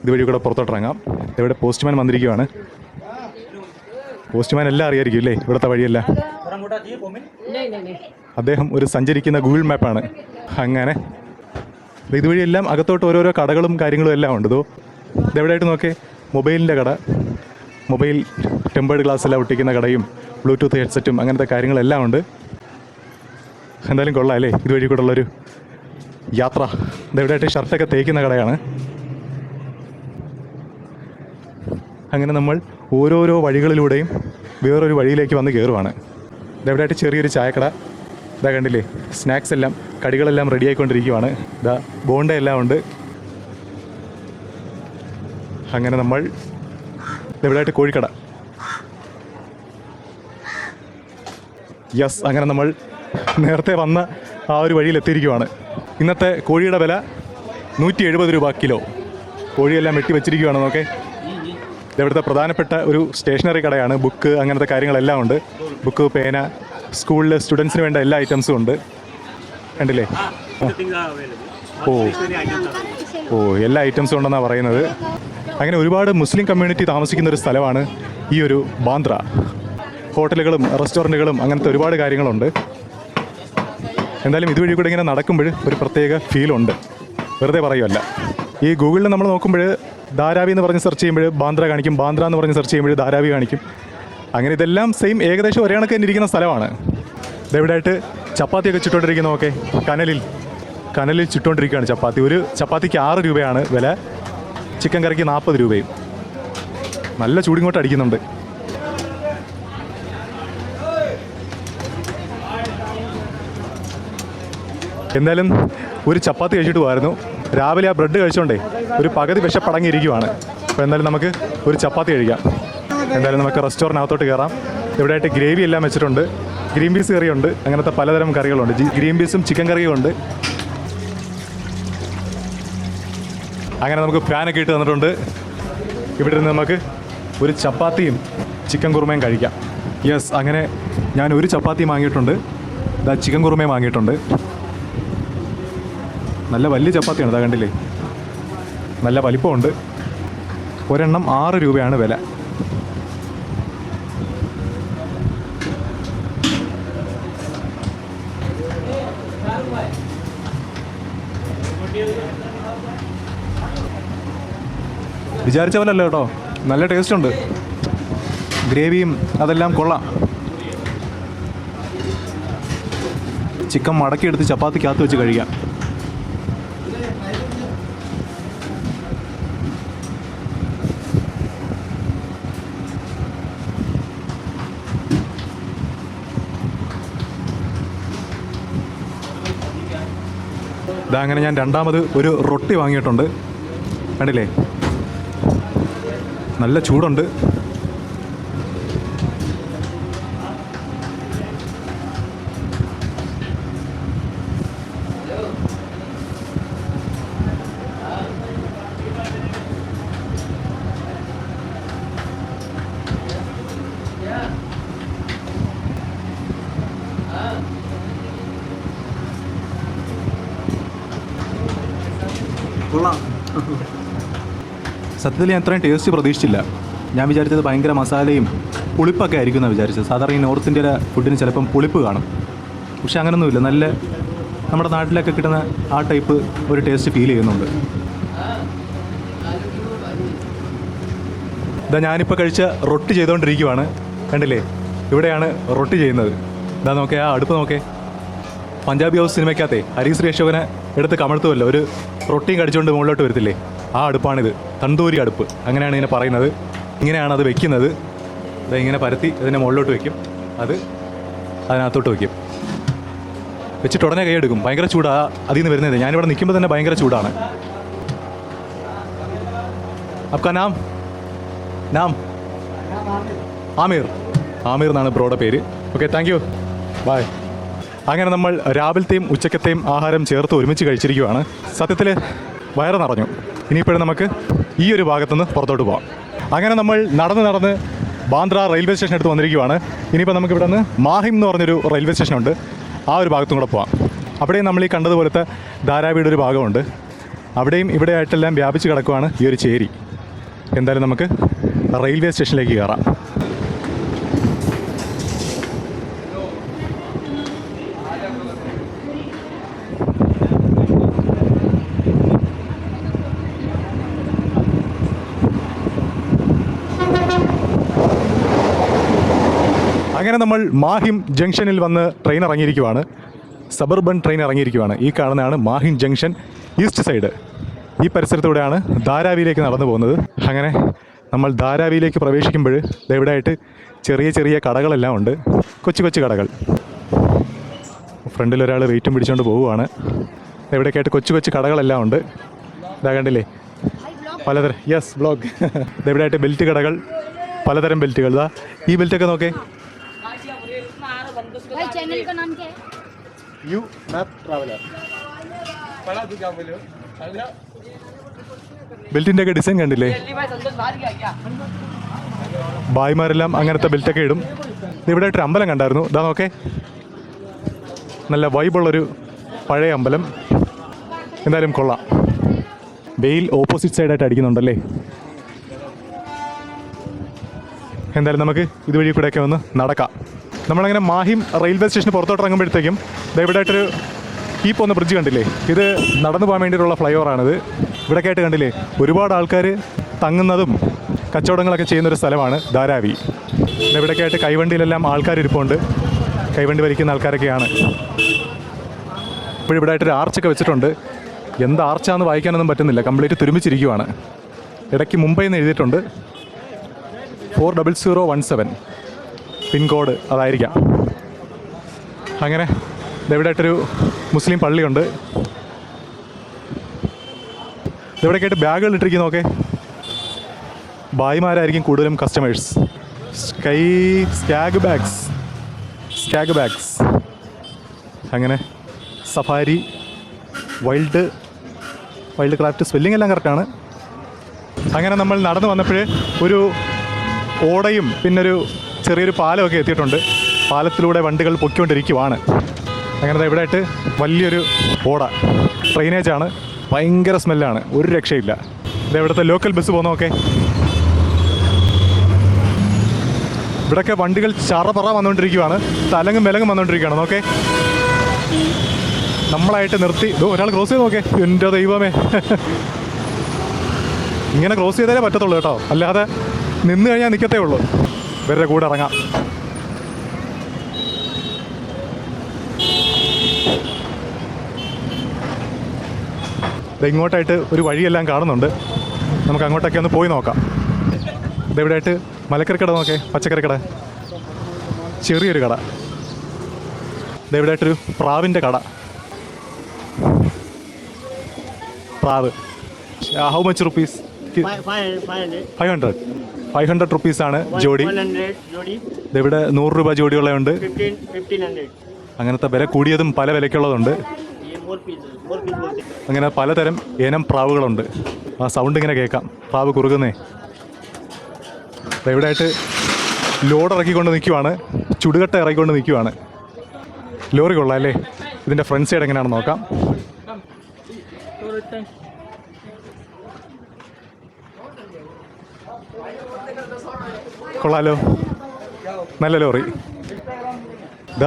Speaker 1: ഇതുവഴി കൂടെ പുറത്തോട്ടിറങ്ങാം. ഇവിടെ പോസ്റ്റ്മാൻ വന്നിരിക്കുകയാണ്. പോസ്റ്റ്മാൻ എല്ലാം അറിയായിരിക്കും അല്ലേ ഇവിടുത്തെ വഴിയല്ല. അദ്ദേഹം ഒരു സഞ്ചരിക്കുന്ന ഗൂഗിൾ മാപ്പാണ്. അങ്ങനെ ഇതുവഴിയെല്ലാം അകത്തോട്ട് ഓരോരോ കടകളും കാര്യങ്ങളും എല്ലാം ഉണ്ട്. ഇതെവിടെയായിട്ട് നോക്കേ, മൊബൈലിൻ്റെ കട, മൊബൈൽ ടെമ്പേർഡ് ഗ്ലാസ്സെല്ലാം ഒട്ടിക്കുന്ന കടയും ബ്ലൂടൂത്ത് ഹെഡ്സെറ്റും അങ്ങനത്തെ കാര്യങ്ങളെല്ലാം ഉണ്ട്. എന്തായാലും കൊള്ളാം അല്ലേ ഇതുവഴി കൂടെ ഉള്ളൊരു യാത്ര. ഇതെവിടെയായിട്ട് ഷർട്ടൊക്കെ തേക്കുന്ന കടയാണ്. അങ്ങനെ നമ്മൾ ഓരോരോ വഴികളിലൂടെയും വേറൊരു വഴിയിലേക്ക് വന്ന് കയറുവാണ്. ഇതെവിടെയായിട്ട് ചെറിയൊരു ചായക്കട. ഇതാ കണ്ടില്ലേ, സ്നാക്സ് എല്ലാം, കടികളെല്ലാം റെഡി ആയിക്കൊണ്ടിരിക്കുവാണ്. ഇതാ ബോണ്ട എല്ലാം ഉണ്ട്. അങ്ങനെ നമ്മൾ ഇതെവിടെയായിട്ട് കോഴിക്കട. യെസ്, അങ്ങനെ നമ്മൾ നേരത്തെ വന്ന ആ ഒരു വഴിയിൽ എത്തിയിരിക്കുവാണ്. ഇന്നത്തെ കോഴിയുടെ വില 170 രൂപ കിലോ. കോഴിയെല്ലാം വെട്ടി വെച്ചിരിക്കുകയാണ്. നോക്കേ, ഇവിടുത്തെ പ്രധാനപ്പെട്ട ഒരു സ്റ്റേഷനറി കടയാണ്. ബുക്ക് അങ്ങനത്തെ കാര്യങ്ങളെല്ലാം ഉണ്ട്. ബുക്ക്, പേന, സ്കൂളിൽ സ്റ്റുഡൻസിന് വേണ്ട എല്ലാ ഐറ്റംസും ഉണ്ട്. കണ്ടില്ലേ? എല്ലാ ഐറ്റംസും ഉണ്ടെന്നാണ് പറയുന്നത്. അങ്ങനെ ഒരുപാട് മുസ്ലിം കമ്മ്യൂണിറ്റി താമസിക്കുന്ന ഒരു സ്ഥലമാണ് ഈ ഒരു ബാന്ദ്ര. ഹോട്ടലുകളും റെസ്റ്റോറൻറ്റുകളും അങ്ങനത്തെ ഒരുപാട് കാര്യങ്ങളുണ്ട്. എന്തായാലും ഇതുവഴി കൂടെ ഇങ്ങനെ നടക്കുമ്പോൾ ഒരു പ്രത്യേക ഫീലുണ്ട്, വെറുതെ പറയുമല്ല. ഈ ഗൂഗിളിൽ നമ്മൾ നോക്കുമ്പോൾ ധാരാവി എന്ന് പറഞ്ഞ് സെർച്ച് ചെയ്യുമ്പോൾ ബാന്ദ്ര കാണിക്കും, ബാന്ദ്ര എന്ന് പറഞ്ഞ് സെർച്ച് ചെയ്യുമ്പോൾ ധാരാവി കാണിക്കും. അങ്ങനെ ഇതെല്ലാം സെയിം, ഏകദേശം ഒരേ കണക്ക് തന്നെ ഇരിക്കുന്ന സ്ഥലമാണ്. ഇതെവിടെയായിട്ട് ചപ്പാത്തിയൊക്കെ ചുട്ടുകൊണ്ടിരിക്കുന്ന. ഓക്കെ, കനലിൽ ചുട്ടുകൊണ്ടിരിക്കുകയാണ് ചപ്പാത്തി. ഒരു ചപ്പാത്തിക്ക് 6 രൂപയാണ് വില, ചിക്കൻ കറിക്ക് 40 രൂപയും. നല്ല ചൂടിങ്ങോട്ട് അടിക്കുന്നുണ്ട്. എന്തായാലും ഒരു ചപ്പാത്തി കഴിച്ചിട്ട് പോകായിരുന്നു. രാവിലെ ആ ബ്രെഡ് കഴിച്ചോണ്ടേ ഒരു പകുതി വിശപ്പടങ്ങിയിരിക്കുവാണ്. അപ്പോൾ എന്തായാലും നമുക്ക് ഒരു ചപ്പാത്തി കഴിക്കാം. എന്തായാലും നമുക്ക് റെസ്റ്റോറൻറ്റിനകത്തോട്ട് കയറാം. ഇവിടെയായിട്ട് ഗ്രേവി എല്ലാം വെച്ചിട്ടുണ്ട്. ഗ്രീൻ പീസ് കറിയുണ്ട്, അങ്ങനത്തെ പലതരം കറികളുണ്ട്. ഗ്രീൻ പീസും ചിക്കൻ കറിയും ഉണ്ട്. അങ്ങനെ നമുക്ക് ഫാനൊക്കെ ഇട്ട് തന്നിട്ടുണ്ട്. ഇവിടെ നിന്ന് നമുക്ക് ഒരു ചപ്പാത്തിയും ചിക്കൻ കുറുമയും കഴിക്കാം. യെസ്, അങ്ങനെ ഞാൻ ഒരു ചപ്പാത്തി വാങ്ങിയിട്ടുണ്ട്. ഇതാ ചിക്കൻ കുറുമയും വാങ്ങിയിട്ടുണ്ട്. നല്ല വലിയ ചപ്പാത്തിയാണ്. ഇതാ കണ്ടില്ലേ, നല്ല വലിപ്പമുണ്ട്. ഒരെണ്ണം 6 രൂപയാണ് വില. വിചാരിച്ച പോലെ അല്ല കേട്ടോ, നല്ല ടേസ്റ്റ് ഉണ്ട്. ഗ്രേവിയും അതെല്ലാം കൊള്ളാം. ചിക്കൻ മടക്കിയെടുത്ത് ചപ്പാത്തിക്കകത്ത് വെച്ച് കഴിക്കാം. ഇതാ അങ്ങനെ ഞാൻ രണ്ടാമത് ഒരു റൊട്ടി വാങ്ങിയിട്ടുണ്ട്. കണ്ടില്ലേ, നല്ല ചൂടുണ്ട്. സത്യത്തിൽ ഞാൻ അത്രയും ടേസ്റ്റ് പ്രതീക്ഷിച്ചില്ല. ഞാൻ വിചാരിച്ചത് ഭയങ്കര മസാലയും പുളിപ്പൊക്കെ ആയിരിക്കും എന്നാണ് വിചാരിച്ചത്. സാധാരണ ഈ നോർത്ത് ഇന്ത്യയിലെ ഫുഡിന് ചിലപ്പം പുളിപ്പ് കാണും, പക്ഷെ അങ്ങനൊന്നുമില്ല. നല്ല നമ്മുടെ നാട്ടിലൊക്കെ കിട്ടുന്ന ആ ടൈപ്പ് ഒരു ടേസ്റ്റ് ഫീൽ ചെയ്യുന്നുണ്ട്. ഇതാ ഞാനിപ്പോൾ കഴിച്ച റൊട്ടി ചെയ്തുകൊണ്ടിരിക്കുവാണ്. കണ്ടില്ലേ, ഇവിടെയാണ് റൊട്ടി ചെയ്യുന്നത്. ഇതാ നോക്കേ, ആ അടുപ്പ് നോക്കേ. പഞ്ചാബി ഹൗസ് സിനിമയ്ക്കകത്തെ ഹരീശ്രീ അശോകനെ എടുത്ത് കമഴ്ത്തുമല്ലോ, ഒരു റൊട്ടിയും കടിച്ചുകൊണ്ട് മുകളിലോട്ട് വരത്തില്ലേ, ആ അടുപ്പാണിത്. തന്തൂരി അടുപ്പ് അങ്ങനെയാണ് ഇതിനെ പറയുന്നത്. ഇങ്ങനെയാണ് അത് വെക്കുന്നത്. അത് ഇങ്ങനെ പരത്തി ഇതിനെ മുകളിലോട്ട് വയ്ക്കും, അത് അതിനകത്തോട്ട് വയ്ക്കും. വെച്ചിട്ട് ഉടനെ കൈയെടുക്കും. ഭയങ്കര ചൂടാണ് അതിൽ നിന്ന് വരുന്നത്. ഞാനിവിടെ നിൽക്കുമ്പോൾ തന്നെ ഭയങ്കര ചൂടാണ്. അപ്കാ നാം നാം ആമീർ. ആമീർ എന്നാണ് ബ്രോയുടെ പേര്. Okay, thank you, bye. അങ്ങനെ നമ്മൾ രാവിലത്തെയും ഉച്ചക്കത്തെയും ആഹാരം ചേർത്ത് ഒരുമിച്ച് കഴിച്ചിരിക്കുകയാണ്. സത്യത്തിൽ വയറ് നിറഞ്ഞു. ഇനിയിപ്പോഴും നമുക്ക് ഈ ഒരു ഭാഗത്തുനിന്ന് പുറത്തോട്ട് പോകാം. അങ്ങനെ നമ്മൾ നടന്ന് ബാന്ദ്ര റെയിൽവേ സ്റ്റേഷൻ അടുത്ത് വന്നിരിക്കുകയാണ്. ഇനിയിപ്പോൾ നമുക്ക് ഇവിടെ നിന്ന് മാഹിം എന്ന് പറഞ്ഞൊരു റെയിൽവേ സ്റ്റേഷനുണ്ട്, ആ ഒരു ഭാഗത്തും കൂടെ പോകാം. അവിടെയും നമ്മൾ ഈ കണ്ടതുപോലത്തെ ധാരാവിയുടെ ഒരു ഭാഗമുണ്ട്. അവിടെയും ഇവിടെ ആയിട്ടെല്ലാം വ്യാപിച്ച് കിടക്കുവാണ് ഈ ഒരു ചേരി. എന്തായാലും നമുക്ക് റെയിൽവേ സ്റ്റേഷനിലേക്ക് കയറാം. അങ്ങനെ നമ്മൾ മാഹിം ജംഗ്ഷനിൽ വന്ന് ട്രെയിൻ ഇറങ്ങിയിരിക്കുവാണ്. സബർബൻ ട്രെയിൻ ഇറങ്ങിയിരിക്കുവാണ്. ഈ കാണുന്നതാണ് മാഹിം ജംഗ്ഷൻ ഈസ്റ്റ് സൈഡ്. ഈ പരിസരത്തൂടെയാണ് ധാരാവിയിലേക്ക് നടന്നു പോകുന്നത്. അങ്ങനെ നമ്മൾ ധാരാവിയിലേക്ക് പ്രവേശിക്കുമ്പോൾ ഇവിടെയായിട്ട് ചെറിയ ചെറിയ കടകളെല്ലാം ഉണ്ട്, കൊച്ചു കൊച്ചു കടകൾ. ഫ്രണ്ടിൽ ഒരാൾ വെയിറ്റും പിടിച്ചുകൊണ്ട് പോവുകയാണ്. ഇവിടെയൊക്കെയായിട്ട് കൊച്ചു കൊച്ചു കടകളെല്ലാം ഉണ്ട്. ഇതാ കണ്ടില്ലേ, പലതരം. Yes, blog. ഇതെവിടെയായിട്ട് ബെൽറ്റ് കടകൾ, പലതരം ബെൽറ്റുകൾ. ഇതാ ഈ ബെൽറ്റൊക്കെ നോക്കേ.
Speaker 2: भाई चैनल का नाम क्या है?
Speaker 1: You map traveller. ബെൽറ്റിൻ്റെ ഒക്കെ ഡിസൈൻ കണ്ടില്ലേ? ഭായിമാരെല്ലാം അങ്ങനത്തെ ബെൽറ്റൊക്കെ ഇടും. ഇവിടെ ആയിട്ടൊരു അമ്പലം കണ്ടായിരുന്നു. ഇതാ നോക്കേ, നല്ല വൈബുള്ളൊരു പഴയ അമ്പലം. എന്തായാലും കൊള്ളാം. വെയിൽ ഓപ്പോസിറ്റ് സൈഡായിട്ട് അടിക്കുന്നുണ്ടല്ലേ. എന്തായാലും നമുക്ക് ഇതുവഴി കൂടെയൊക്കെ ഒന്ന് നടക്കാം. നമ്മളങ്ങനെ മാഹിം റെയിൽവേ സ്റ്റേഷന് പുറത്തോട്ട് ഇറങ്ങുമ്പോഴത്തേക്കും ഇവിടെയായിട്ടൊരു ഈ പോകുന്ന ബ്രിഡ്ജ് കണ്ടില്ലേ, ഇത് നടന്നു പോകാൻ വേണ്ടിയിട്ടുള്ള ഫ്ലൈ ഓവറാണിത്. ഇവിടെയൊക്കെ ആയിട്ട് കണ്ടില്ലേ, ഒരുപാട് ആൾക്കാർ തങ്ങുന്നതും കച്ചവടങ്ങളൊക്കെ ചെയ്യുന്നൊരു സ്ഥലമാണ് ധാരാവി. ഇവിടെയൊക്കെ ആയിട്ട് കൈവണ്ടിയിലെല്ലാം ആൾക്കാർ ഇരിപ്പുണ്ട്. കൈവണ്ടി വലിക്കുന്ന ആൾക്കാരൊക്കെയാണ്. ഇപ്പോഴിവിടെ ആയിട്ടൊരു ആർച്ചൊക്കെ വെച്ചിട്ടുണ്ട്. എന്ത് ആർച്ചാന്ന് വായിക്കാനൊന്നും പറ്റുന്നില്ല, കംപ്ലീറ്റ് തുരുമ്പിച്ചിരിക്കുവാണ്. ഇടയ്ക്ക് മുംബൈ എന്ന് എഴുതിയിട്ടുണ്ട്. 40017 പിൻകോഡ് അതായിരിക്കാം. അങ്ങനെ ഇവിടെയായിട്ടൊരു മുസ്ലിം പള്ളിയുണ്ട്. ഇവിടെയൊക്കെയായിട്ട് ബാഗുകൾ ഇട്ടിരിക്കുന്നു. നോക്കേ, ഭായിമാരായിരിക്കും കൂടുതലും കസ്റ്റമേഴ്സ്. സ്കാഗ് ബാഗ്സ്. അങ്ങനെ സഫാരി, വൈൽഡ് ക്രാഫ്റ്റ്, സ്പെല്ലിംഗ് എല്ലാം കറക്റ്റാണ്. അങ്ങനെ നമ്മൾ നടന്നു വന്നപ്പോൾ ഒരു ഓടയും പിന്നൊരു ചെറിയൊരു പാലമൊക്കെ എത്തിയിട്ടുണ്ട്. പാലത്തിലൂടെ വണ്ടികൾ പൊയ്ക്കൊണ്ടിരിക്കുവാണ്. അങ്ങനെ ഇവിടെ ആയിട്ട് വലിയൊരു ഓട, ട്രെയിനേജാണ്. ഭയങ്കര സ്മെല്ലാണ്, ഒരു രക്ഷയില്ല. ഇവിടുത്തെ ലോക്കൽ ബസ് പോകുന്നതൊക്കെ ഇവിടെയൊക്കെ വണ്ടികൾ ചറപറ വന്നുകൊണ്ടിരിക്കുവാണ്. തലങ്ങും വിലങ്ങും വന്നുകൊണ്ടിരിക്കുകയാണ്. നോക്കേ, നമ്മളായിട്ട് നിർത്തി. ഒരാൾ ക്രോസ് ചെയ്ത് നോക്കേ. എൻ്റെ ദൈവമേ, ഇങ്ങനെ ക്രോസ് ചെയ്താലേ പറ്റത്തുള്ളൂ കേട്ടോ, അല്ലാതെ നിന്ന് കഴിഞ്ഞാൽ നിൽക്കത്തേ ഉള്ളൂ. ഇവരുടെ കൂടെ ഇറങ്ങാം. ഇങ്ങോട്ടായിട്ട് ഒരു വഴിയെല്ലാം കാണുന്നുണ്ട്. നമുക്ക് അങ്ങോട്ടൊക്കെ ഒന്ന് പോയി നോക്കാം. ഇതെവിടെയായിട്ട് മലക്കറി കട നോക്കേ, പച്ചക്കറി കട, ചെറിയൊരു കട. ഇതെവിടെയായിട്ടൊരു പ്രാവിൻ്റെ കട. പ്രാവ്. How much rupees? 500 റുപ്പീസാണ് ജോഡി. ഇതെവിടെ 100 രൂപ ജോഡിയുള്ളതുണ്ട്. അങ്ങനത്തെ വില കൂടിയതും പല വിലയ്ക്കുള്ളതുണ്ട്. അങ്ങനെ പലതരം ഇനം പ്രാവുകളുണ്ട്. ആ സൗണ്ട് ഇങ്ങനെ കേൾക്കാം, പ്രാവ് കുറുകുന്നേ. ഇവിടെയായിട്ട് ലോഡ് ഇറക്കിക്കൊണ്ട് നിൽക്കുവാണ്, ചുടുകട്ട ഇറക്കിക്കൊണ്ട് നിൽക്കുവാണ്. ലോറി കൊള്ളാം അല്ലേ? ഇതിൻ്റെ ഫ്രണ്ട് സൈഡ് എങ്ങനെയാണെന്ന് നോക്കാം. കൊള്ളാലോ, നല്ല ലോറി.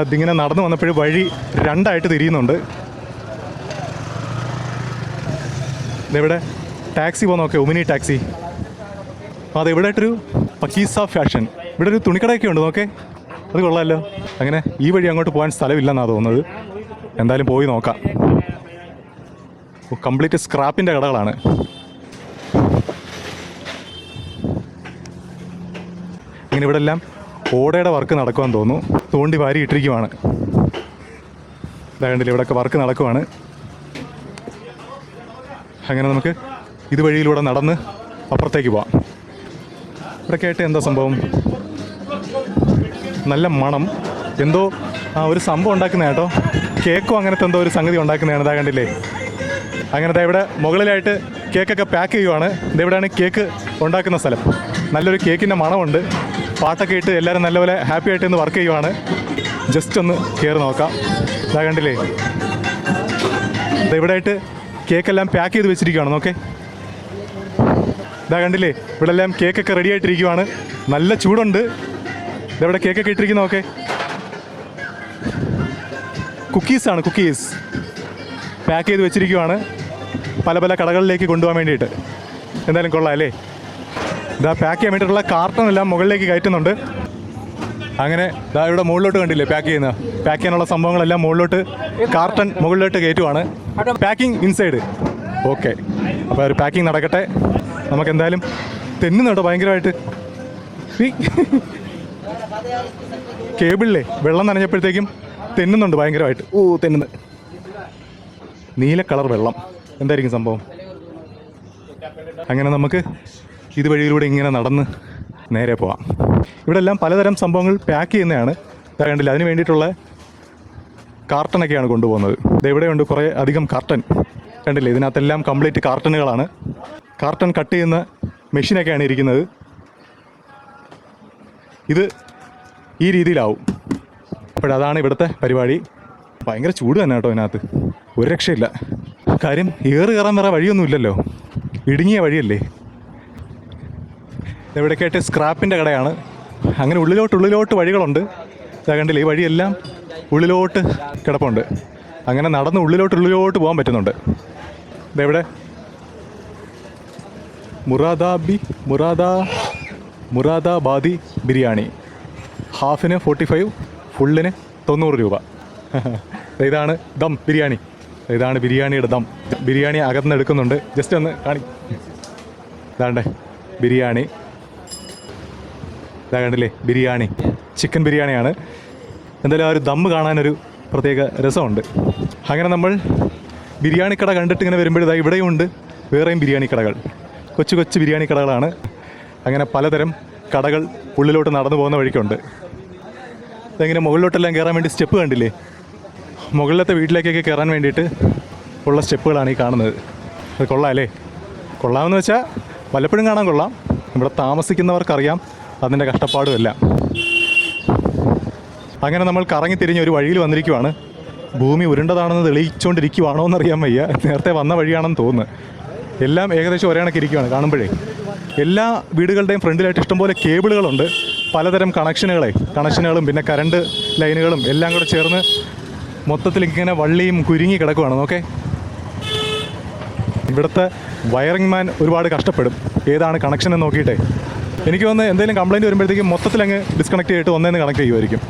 Speaker 1: ഇതിങ്ങനെ നടന്നു വന്നപ്പോഴും വഴി രണ്ടായിട്ട് തിരിയുന്നുണ്ട്. ഇതെവിടെ ടാക്സി പോകുന്ന നോക്കേ, ഒമിനി ടാക്സി. അതെവിടെയായിട്ടൊരു പക്കീസ ഫാഷൻ. ഇവിടെ ഒരു തുണിക്കടയൊക്കെ ഉണ്ട് നോക്കേ, അത് കൊള്ളാമല്ലോ. അങ്ങനെ ഈ വഴി അങ്ങോട്ട് പോകാൻ സ്ഥലമില്ലെന്നാണ് തോന്നുന്നത്. എന്തായാലും പോയി നോക്കാം. കംപ്ലീറ്റ് സ്ക്രാപ്പിൻ്റെ കടകളാണ്. ഇങ്ങനെ ഇവിടെ എല്ലാം ഓടയുടെ വർക്ക് നടക്കുമെന്ന് തോന്നുന്നു. തോണ്ടി വാരി ഇട്ടിരിക്കുവാണ്. ഇതാകണ്ടില്ല, ഇവിടെയൊക്കെ വർക്ക് നടക്കുവാണ്. അങ്ങനെ നമുക്ക് ഇതുവഴിയിലൂടെ നടന്ന് അപ്പുറത്തേക്ക് പോവാം. ഇവിടെയൊക്കെ ആയിട്ട് എന്താ സംഭവം? നല്ല മണം എന്തോ ഒരു സംഭവം ഉണ്ടാക്കുന്ന കേട്ടോ. കേക്കോ അങ്ങനത്തെ എന്തോ ഒരു സംഗതി ഉണ്ടാക്കുന്നതാണ്. ഇതാ കണ്ടില്ലേ? അങ്ങനത്തെ ഇവിടെ മുകളിലായിട്ട് കേക്കൊക്കെ പാക്ക് ചെയ്യുവാണ്. ഇതെവിടെയാണ് കേക്ക് ഉണ്ടാക്കുന്ന സ്ഥലം. നല്ലൊരു കേക്കിൻ്റെ മണമുണ്ട്. പാട്ടൊക്കെ ഇട്ട് എല്ലാവരും നല്ലപോലെ ഹാപ്പി ആയിട്ട് ഇന്ന് വർക്ക് ചെയ്യുവാണ്. ജസ്റ്റ് ഒന്ന് കയറി നോക്കാം. ഇതാ കണ്ടില്ലേ? ഇതെവിടെയായിട്ട് കേക്കെല്ലാം പാക്ക് ചെയ്ത് വെച്ചിരിക്കുകയാണ് നോക്കേ. ഇതാ കണ്ടില്ലേ? ഇവിടെ എല്ലാം കേക്കൊക്കെ റെഡി ആയിട്ടിരിക്കുവാണ്. നല്ല ചൂടുണ്ട്. ഇതെവിടെ കേക്കൊക്കെ ഇട്ടിരിക്കുന്ന നോക്കേ. കുക്കീസാണ്, കുക്കീസ് പാക്ക് ചെയ്ത് വെച്ചിരിക്കുവാണ് പല പല കടകളിലേക്ക് കൊണ്ടുപോകാൻ വേണ്ടിയിട്ട്. എന്തായാലും കൊള്ളാം അല്ലേ? ഇതാ പാക്ക് ചെയ്യാൻ വേണ്ടിയിട്ടുള്ള കാർട്ടൺ എല്ലാം മുകളിലേക്ക് കയറ്റുന്നുണ്ട്. അങ്ങനെ ഇതാ ഇവിടെ മുകളിലോട്ട് കണ്ടില്ലേ പാക്ക് ചെയ്യാനുള്ള സംഭവങ്ങളെല്ലാം മുകളിലോട്ട് കാർട്ടൺ മുകളിലോട്ട് കയറ്റുവാണ്. Packing inside. ഓക്കെ, അപ്പോൾ ഒരു പാക്കിംഗ് നടക്കട്ടെ. നമുക്ക് എന്തായാലും തെന്നുന്നുണ്ടോ ഭയങ്കരമായിട്ട്? കേബിളിലെ വെള്ളം നനഞ്ഞപ്പോഴത്തേക്കും തെന്നുന്നുണ്ട് ഭയങ്കരമായിട്ട്. തെന്നുന്നു. നീല കളർ വെള്ളം. എന്തായിരിക്കും സംഭവം? അങ്ങനെ നമുക്ക് ഇതുവഴിയിലൂടെ ഇങ്ങനെ നടന്ന് നേരെ പോവാം. ഇവിടെ എല്ലാം പലതരം സംഭവങ്ങൾ പാക്ക് ചെയ്യുന്നതാണ്. കണ്ടില്ല, അതിന് വേണ്ടിയിട്ടുള്ള കാർട്ടനൊക്കെയാണ് കൊണ്ടുപോകുന്നത്. ഇതെവിടെയുണ്ട് കുറേ അധികം കാർട്ടൻ. കണ്ടില്ലേ? ഇതിനകത്തെല്ലാം കംപ്ലീറ്റ് കാർട്ടനുകളാണ്. കാർട്ടൺ കട്ട് ചെയ്യുന്ന മെഷീനൊക്കെയാണ് ഇരിക്കുന്നത്. ഇത് ഈ രീതിയിലാവും. അപ്പോഴതാണ് ഇവിടുത്തെ പരിപാടി. ഭയങ്കര ചൂട് തന്നെ കേട്ടോ ഇതിനകത്ത്. ഒരു രക്ഷയില്ല. കാര്യം കയറാൻ വേറെ വഴിയൊന്നുമില്ലല്ലോ, ഇടുങ്ങിയ വഴിയല്ലേ. ഇവിടെയൊക്കെയായിട്ട് സ്ക്രാപ്പിൻ്റെ കടയാണ്. അങ്ങനെ ഉള്ളിലോട്ട് വഴികളുണ്ട്. ഇതാ കണ്ടില്ലേ? ഈ വഴിയെല്ലാം ഉള്ളിലോട്ട് കിടപ്പുണ്ട്. അങ്ങനെ നടന്ന് ഉള്ളിലോട്ട് പോകാൻ പറ്റുന്നുണ്ട്. ഇതെവിടെ? മുറാദാബാദി ബിരിയാണി. ഹാഫിന് 45, ഫുള്ളിന് 90 രൂപ. ഇതാണ് ദം ബിരിയാണി. ഇതാണ് ബിരിയാണിയുടെ ദം. ബിരിയാണി അകത്തുനിന്ന് എടുക്കുന്നുണ്ട്. ജസ്റ്റ് ഒന്ന് ഇതാണ്ടേ ബിരിയാണി. ഇതാ കണ്ടില്ലേ? ബിരിയാണി, ചിക്കൻ ബിരിയാണിയാണ്. എന്തായാലും ആ ഒരു ദമ്മ് കാണാനൊരു പ്രത്യേക രസമുണ്ട്. അങ്ങനെ നമ്മൾ ബിരിയാണി കട കണ്ടിട്ട് ഇങ്ങനെ വരുമ്പോഴേതാ ഇവിടെയും ഉണ്ട് വേറെയും ബിരിയാണി കടകൾ. കൊച്ചു ബിരിയാണി കടകളാണ്. അങ്ങനെ പലതരം കടകൾ ഉള്ളിലോട്ട് നടന്നു പോകുന്ന വഴിക്കുണ്ട്. ഇതെങ്ങനെ മുകളിലോട്ടെല്ലാം കയറാൻ വേണ്ടി സ്റ്റെപ്പ് കണ്ടില്ലേ? മുകളിലത്തെ വീട്ടിലേക്കൊക്കെ കയറാൻ വേണ്ടിയിട്ട് ഉള്ള സ്റ്റെപ്പുകളാണ് ഈ കാണുന്നത്. അത് കൊള്ളാം അല്ലേ? കൊള്ളാമെന്ന് വെച്ചാൽ വല്ലപ്പോഴും കാണാൻ കൊള്ളാം. ഇവിടെ താമസിക്കുന്നവർക്കറിയാം അതിൻ്റെ കഷ്ടപ്പാടുമല്ല. അങ്ങനെ നമ്മൾ കറങ്ങി തിരിഞ്ഞ് ഒരു വഴിയിൽ വന്നിരിക്കുവാണ്. ഭൂമി ഉരുണ്ടതാണെന്ന് തെളിയിച്ചുകൊണ്ടിരിക്കുവാണോ എന്നറിയാൻ വയ്യ. നേരത്തെ വന്ന വഴിയാണെന്ന് തോന്നുന്നു. എല്ലാം ഏകദേശം ഒരേ കണക്കിരിക്കുവാണ് കാണുമ്പോഴേ. എല്ലാ വീടുകളുടെയും ഫ്രണ്ടിലായിട്ട് ഇഷ്ടംപോലെ കേബിളുകളുണ്ട്. പലതരം കണക്ഷനുകളും പിന്നെ കറണ്ട് ലൈനുകളും എല്ലാം കൂടെ ചേർന്ന് മൊത്തത്തിൽ ഇങ്ങനെ വള്ളിയും കുരുങ്ങി കിടക്കുവാണ്. നോക്കേ, ഇവിടുത്തെ വയറിംഗ് മാൻ ഒരുപാട് കഷ്ടപ്പെടും ഏതാണ് കണക്ഷൻ എന്ന് നോക്കിയിട്ടേ. എനിക്ക് തോന്നുന്നു എന്തെങ്കിലും കംപ്ലയിൻറ്റ് വരുമ്പോഴത്തേക്കും മൊത്തത്തിൽ അങ്ങ് ഡിസ്കണക്ട് ചെയ്തിട്ട് ഒന്നേന്ന് കണക്ട് ചെയ്യുമായിരിക്കും.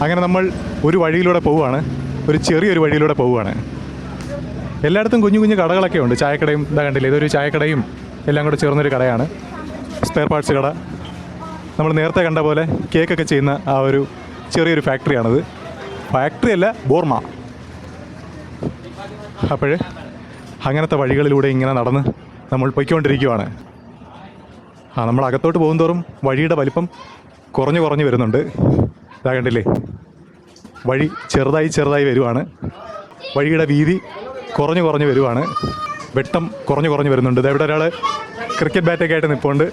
Speaker 1: അങ്ങനെ നമ്മൾ ഒരു വഴിയിലൂടെ പോവുകയാണ്, ഒരു ചെറിയൊരു വഴിയിലൂടെ പോവുകയാണ്. എല്ലായിടത്തും കുഞ്ഞു കുഞ്ഞു കടകളൊക്കെ ഉണ്ട്. ചായക്കടയും ഇതാ കണ്ടില്ലേ, ഇതൊരു ചായക്കടയും എല്ലാം കൂടെ ചേർന്നൊരു കടയാണ്. സ്പെയർ പാർട്സ് കട. നമ്മൾ നേരത്തെ കണ്ട പോലെ കേക്കൊക്കെ ചെയ്യുന്ന ആ ഒരു ചെറിയൊരു ഫാക്ടറിയാണത്. ഫാക്ടറി അല്ല, ബോർമ. അപ്പോൾ അങ്ങനത്തെ വഴികളിലൂടെ ഇങ്ങനെ നടന്ന് നമ്മൾ പൊയ്ക്കൊണ്ടിരിക്കുകയാണ്. നമ്മൾ അകത്തോട്ട് പോകുന്തോറും വഴിയുടെ വലിപ്പം കുറഞ്ഞു കുറഞ്ഞു വരുന്നുണ്ട്. ഇതാ കണ്ടില്ലേ, വഴി ചെറുതായി ചെറുതായി വരുവാണ്. വഴിയുടെ വീതി കുറഞ്ഞു കുറഞ്ഞു വരുവാണ്. വെട്ടം കുറഞ്ഞു കുറഞ്ഞു വരുന്നുണ്ട്. ഇവിടെ ഒരാൾ ക്രിക്കറ്റ് ബാറ്റൊക്കെ ആയിട്ട് നിൽപ്പുണ്ട്.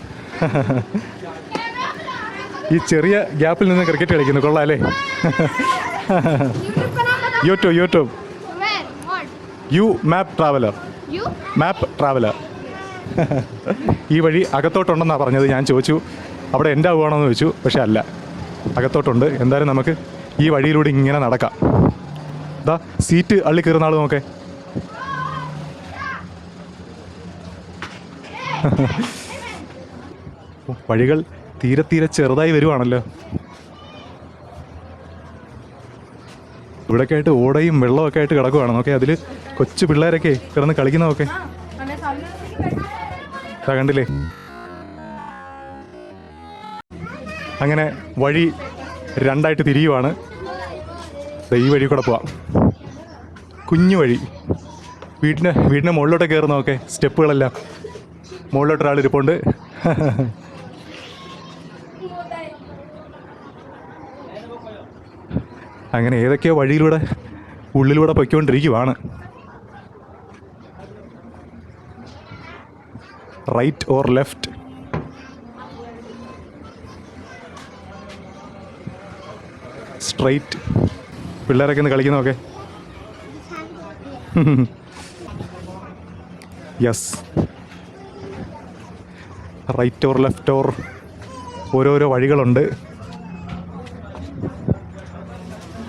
Speaker 1: ഈ ചെറിയ ഗ്യാപ്പിൽ നിന്ന് ക്രിക്കറ്റ് കളിക്കുന്നു. കൊള്ളാം അല്ലേ? യൂട്യൂബ് യു മാപ്പ് ട്രാവലർ. മാപ്പ് ട്രാവലർ. ഈ വഴി അകത്തോട്ടുണ്ടെന്നാണ് പറഞ്ഞത്. ഞാൻ ചോദിച്ചു അവിടെ എൻ്റെ ആവുകയാണെന്ന് ചോദിച്ചു. പക്ഷെ അല്ല, അകത്തോട്ടുണ്ട്. എന്തായാലും നമുക്ക് ഈ വഴിയിലൂടെ ഇങ്ങനെ നടക്കാം. ഇതാ സീറ്റ് അള്ളി കയറുന്ന ആൾ നോക്കേ. വഴികൾ തീരെ തീരെ ചെറുതായി വരുവാണല്ലോ. ഇവിടെയൊക്കെ ആയിട്ട് ഓടയും വെള്ളമൊക്കെ ആയിട്ട് കിടക്കുവാണ്. നോക്കെ അതിൽ കൊച്ചു പിള്ളേരൊക്കെ കിടന്ന് കളിക്കുന്നതൊക്കെ കണ്ടില്ലേ. അങ്ങനെ വഴി രണ്ടായിട്ട് തിരിയുവാണ്. ഈ വഴി കൂടെ പോവാം. കുഞ്ഞു വഴി. വീടിൻ്റെ മുകളിലോട്ട് കയറുന്നതൊക്കെ സ്റ്റെപ്പുകളെല്ലാം. മുകളിലോട്ട് ഒരാളിരിപ്പുണ്ട്. അങ്ങനെ ഏതൊക്കെയോ വഴിയിലൂടെ ഉള്ളിലൂടെ പൊയ്ക്കൊണ്ടിരിക്കുവാണ്. Right or left? സ്ട്രൈറ്റ്. പിള്ളേരൊക്കെ ഒന്ന് കളിക്കുന്നതൊക്കെ. Yes, right or left or ഓരോരോ വഴികളുണ്ട്.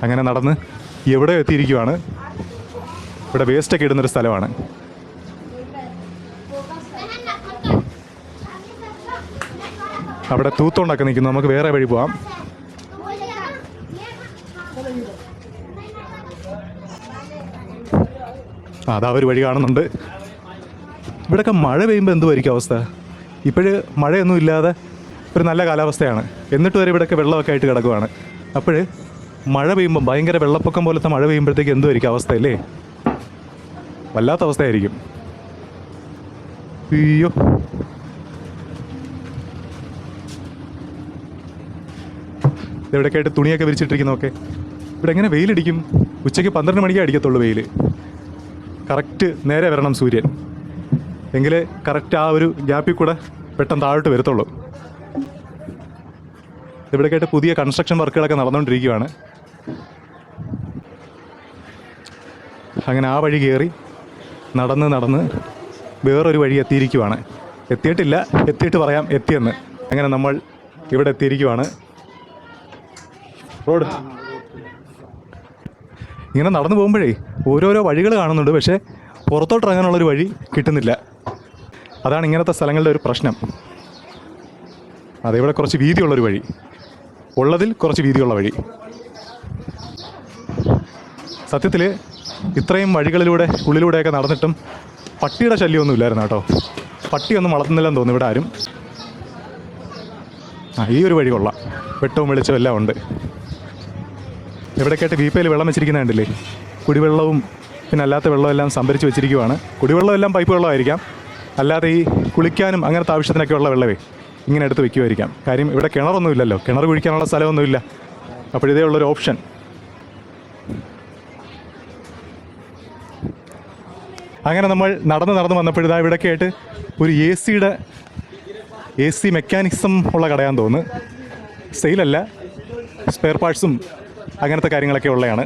Speaker 1: അങ്ങനെ നടന്ന് എവിടെ എത്തിയിരിക്കുവാണ്. ഇവിടെ വേസ്റ്റൊക്കെ ഇടുന്നൊരു സ്ഥലമാണ്. അവിടെ തൂത്തോണ്ടൊക്കെ നിൽക്കുന്നു. നമുക്ക് വേറെ വഴി പോവാം. അതാ ഒരു വഴി കാണുന്നുണ്ട്. ഇവിടെയൊക്കെ മഴ പെയ്യുമ്പോൾ എന്തുമായിരിക്കും അവസ്ഥ? ഇപ്പോഴ് മഴയൊന്നും ഇല്ലാതെ ഒരു നല്ല കാലാവസ്ഥയാണ്. എന്നിട്ട് വരെ ഇവിടെയൊക്കെ വെള്ളമൊക്കെ ആയിട്ട് കിടക്കുവാണ്. അപ്പോൾ മഴ പെയ്യുമ്പോൾ ഭയങ്കര വെള്ളപ്പൊക്കം പോലത്തെ മഴ പെയ്യുമ്പോഴത്തേക്ക് എന്തുമായിരിക്കും അവസ്ഥയല്ലേ? വല്ലാത്ത അവസ്ഥയായിരിക്കും. അയ്യോ, ഇവിടെയൊക്കെ ആയിട്ട് തുണിയൊക്കെ വിരിച്ചിട്ടിരിക്കുന്നതൊക്കെ. ഇവിടെ എങ്ങനെ വെയിലടിക്കും? ഉച്ചയ്ക്ക് 12 മണിക്കേ അടിക്കത്തുള്ളൂ വെയിൽ. കറക്റ്റ് നേരെ വരണം സൂര്യൻ, എങ്കിലേ കറക്റ്റ് ആ ഒരു ഗ്യാപ്പിൽ കൂടെ പെട്ടെന്ന് താഴോട്ട് വരത്തുള്ളൂ. ഇവിടെയൊക്കെ ആയിട്ട് പുതിയ കൺസ്ട്രക്ഷൻ വർക്കുകളൊക്കെ നടന്നുകൊണ്ടിരിക്കുകയാണ്. അങ്ങനെ ആ വഴി കയറി നടന്ന് നടന്ന് വേറൊരു വഴി എത്തിയിരിക്കുവാണ്. എത്തിയിട്ടില്ല, എത്തിയിട്ട് പറയാം എത്തിയെന്ന്. അങ്ങനെ നമ്മൾ ഇവിടെ എത്തിയിരിക്കുവാണ്. റോഡ് ഇങ്ങനെ നടന്നു പോകുമ്പോഴേ ഓരോരോ വഴികൾ കാണുന്നുണ്ട്. പക്ഷേ പുറത്തോട്ട് ഇറങ്ങാനുള്ളൊരു വഴി കിട്ടുന്നില്ല. അതാണ് ഇങ്ങനത്തെ സ്ഥലങ്ങളുടെ ഒരു പ്രശ്നം. അതേപോലെ കുറച്ച് വീതിയുള്ളൊരു വഴി, ഉള്ളതിൽ കുറച്ച് വീതിയുള്ള വഴി. സത്യത്തിൽ ഇത്രയും വഴികളിലൂടെ ഉള്ളിലൂടെയൊക്കെ നടന്നിട്ടും പട്ടിയുടെ ശല്യമൊന്നും ഇല്ലായിരുന്നു കേട്ടോ. പട്ടിയൊന്നും വളർത്തുന്നില്ലെന്ന് തോന്നുന്നു ഇവിടെ ആരും. ഈ ഒരു വഴി കൊള്ളാം. വെട്ടവും വെളിച്ചവും എല്ലാം ഉണ്ട്. ഇവിടെയൊക്കെയായിട്ട് വീപ്പയിൽ വെള്ളം വെച്ചിരിക്കുന്നത് കണ്ടില്ലേ? കുടിവെള്ളവും പിന്നെ അല്ലാത്ത വെള്ളവും എല്ലാം സംഭരിച്ച് വെച്ചിരിക്കുവാണ്. കുടിവെള്ളം എല്ലാം പൈപ്പ് വെള്ളമായിരിക്കാം. അല്ലാതെ ഈ കുളിക്കാനും അങ്ങനത്തെ ആവശ്യത്തിനൊക്കെ ഉള്ള വെള്ളമേ ഇങ്ങനെ എടുത്ത് വെക്കുമായിരിക്കാം. കാര്യം ഇവിടെ കിണറൊന്നും ഇല്ലല്ലോ, കിണർ കുഴിക്കാനുള്ള സ്ഥലമൊന്നുമില്ല. അപ്പോഴിതേ ഉള്ളൊരു ഓപ്ഷൻ. അങ്ങനെ നമ്മൾ നടന്ന് വന്നപ്പോഴിതാ ഇവിടെയൊക്കെ ആയിട്ട് ഒരു എ സി മെക്കാനിക്സം ഉള്ള കടയാന്ന് തോന്നുന്നു. സെയിലല്ല, സ്പെയർ പാർട്സും അങ്ങനത്തെ കാര്യങ്ങളൊക്കെ ഉള്ളതാണ്.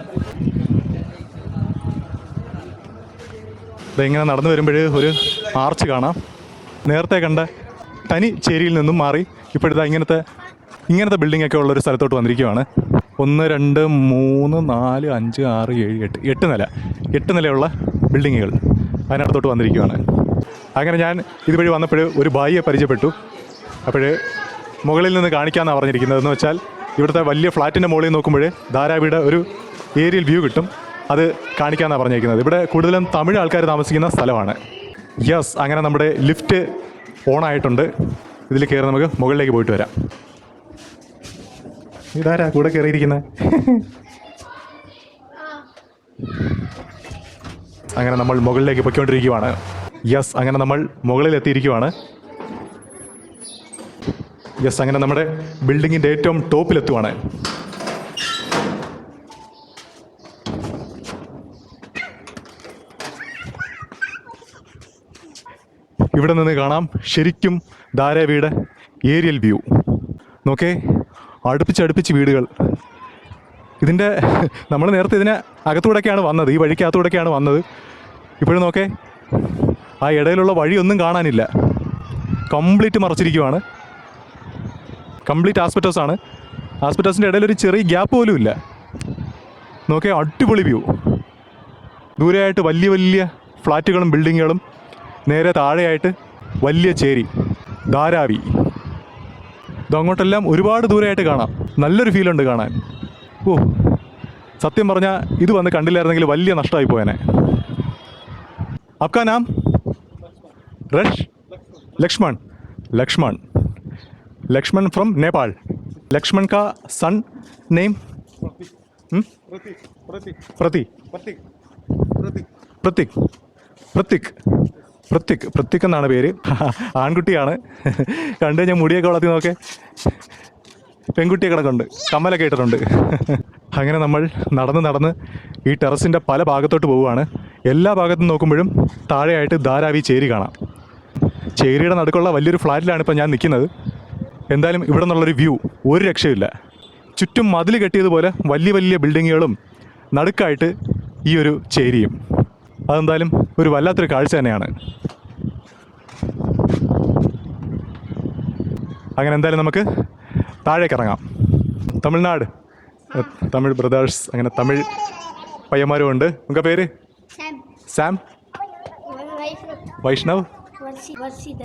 Speaker 1: ഇതെങ്ങനെ നടന്നു വരുമ്പോൾ ഒരു ആർച്ച് കാണാം. നേരത്തെ കണ്ട തനി ചേരിയിൽ നിന്നും മാറി ഇപ്പോഴത്തെ ഇങ്ങനത്തെ ബിൽഡിങ്ങൊക്കെ ഉള്ളൊരു സ്ഥലത്തോട്ട് വന്നിരിക്കുകയാണ്. 1 2 3 4 5 6 7 8 നിലയുള്ള ബിൽഡിങ്ങുകൾ അതിനടുത്തോട്ട് വന്നിരിക്കുകയാണ്. അങ്ങനെ ഞാൻ ഇതുവഴി വന്നപ്പോൾ ഒരു ബായിയെ പരിചയപ്പെട്ടു. അപ്പോൾ മുകളിൽ നിന്ന് കാണിക്കാമെന്നാണ് പറഞ്ഞിരിക്കുന്നത്. എന്ന് വെച്ചാൽ ഇവിടുത്തെ വലിയ ഫ്ലാറ്റിൻ്റെ മുകളിൽ നോക്കുമ്പോൾ ധാരാവിയുടെ ഒരു ഏരിയൽ വ്യൂ കിട്ടും. അത് കാണിക്കാമെന്നാണ് പറഞ്ഞിരിക്കുന്നത്. ഇവിടെ കൂടുതലും തമിഴ് ആൾക്കാർ താമസിക്കുന്ന സ്ഥലമാണ്. യെസ്, അങ്ങനെ നമ്മുടെ ലിഫ്റ്റ് ഓണായിട്ടുണ്ട്. ഇതിൽ കയറി നമുക്ക് മുകളിലേക്ക് പോയിട്ട് വരാം. ഇതാരാ കൂടെ കയറിയിരിക്കുന്നത്? അങ്ങനെ നമ്മൾ മുകളിലേക്ക് പൊയ്ക്കൊണ്ടിരിക്കുകയാണ്. യെസ്, അങ്ങനെ നമ്മൾ മുകളിലെത്തിയിരിക്കുകയാണ്. യെസ്, അങ്ങനെ നമ്മുടെ ബിൽഡിങ്ങിൻ്റെ ഏറ്റവും ടോപ്പിലെത്തുവാണ്. ഇവിടെ നിന്ന് കാണാം ശരിക്കും ധാരാവിയുടെ ഏരിയൽ വ്യൂ. നോക്കേ, അടുപ്പിച്ചടുപ്പിച്ച് വീടുകൾ. ഇതിൻ്റെ നമ്മൾ നേരത്തെ ഇതിന് അകത്തൂടെയൊക്കെയാണ് വന്നത്, ഈ വഴിക്കകത്തൂടെയൊക്കെയാണ് വന്നത്. ഇപ്പോഴും നോക്കേ, ആ ഇടയിലുള്ള വഴിയൊന്നും കാണാനില്ല. കംപ്ലീറ്റ് മറച്ചിരിക്കുവാണ്. കംപ്ലീറ്റ് ആസ്പെറ്റോസാണ്. ആസ്പെറ്റോസിൻ്റെ ഇടയിലൊരു ചെറിയ ഗ്യാപ്പ് പോലും ഇല്ല. നോക്കേ, അടിപൊളി വ്യൂ. ദൂരെയായിട്ട് വലിയ വലിയ ഫ്ലാറ്റുകളും ബിൽഡിങ്ങുകളും, നേരെ താഴെയായിട്ട് വലിയ ചേരി ധാരാവി. ഇതങ്ങോട്ടെല്ലാം ഒരുപാട് ദൂരെയായിട്ട് കാണാം. നല്ലൊരു ഫീലുണ്ട് കാണാൻ. ഓ, സത്യം പറഞ്ഞാൽ ഇത് വന്ന് കണ്ടില്ലായിരുന്നെങ്കിൽ വലിയ നഷ്ടമായി പോയേനെ. आपका नाम? रश? लक्ष्मण. लक्ष्मण. लक्ष्मण फ्रॉम नेपाल. लक्ष्मण का सन नेम? प्रतीक. പ്രത്യക് എന്നാണ് പേര്. ആൺകുട്ടിയാണ്. കണ്ടു കഴിഞ്ഞാൽ മുടിയൊക്കെ വളർത്തി നോക്കേ, പെൺകുട്ടിയെ കിടക്കുന്നുണ്ട്, കമ്മലൊക്കെ ഇട്ടിട്ടുണ്ട്. അങ്ങനെ നമ്മൾ നടന്ന് ഈ ടെറസിൻ്റെ പല ഭാഗത്തോട്ട് പോവുകയാണ്. എല്ലാ ഭാഗത്തും നോക്കുമ്പോഴും താഴെയായിട്ട് ധാരാവി ചേരി കാണാം. ചേരിയുടെ നടുക്കുള്ള വലിയൊരു ഫ്ലാറ്റിലാണ് ഇപ്പോൾ ഞാൻ നിൽക്കുന്നത്. എന്തായാലും ഇവിടെ നിന്നുള്ളൊരു വ്യൂ ഒരു രക്ഷയില്ല. ചുറ്റും മതിൽ കെട്ടിയതുപോലെ വലിയ വലിയ ബിൽഡിങ്ങുകളും, നടുക്കായിട്ട് ഈ ഒരു ചേരിയും. അതെന്തായാലും ഒരു വല്ലാത്തൊരു കാഴ്ച തന്നെയാണ്. അങ്ങനെ എന്തായാലും നമുക്ക് താഴേക്ക് ഇറങ്ങാം. തമിഴ്നാട്, തമിഴ് ബ്രദേഴ്സ്, അങ്ങനെ തമിഴ് പയ്യന്മാരും ഉണ്ട്. നമുക്ക് പേര്? സാം, വൈഷ്ണവ്,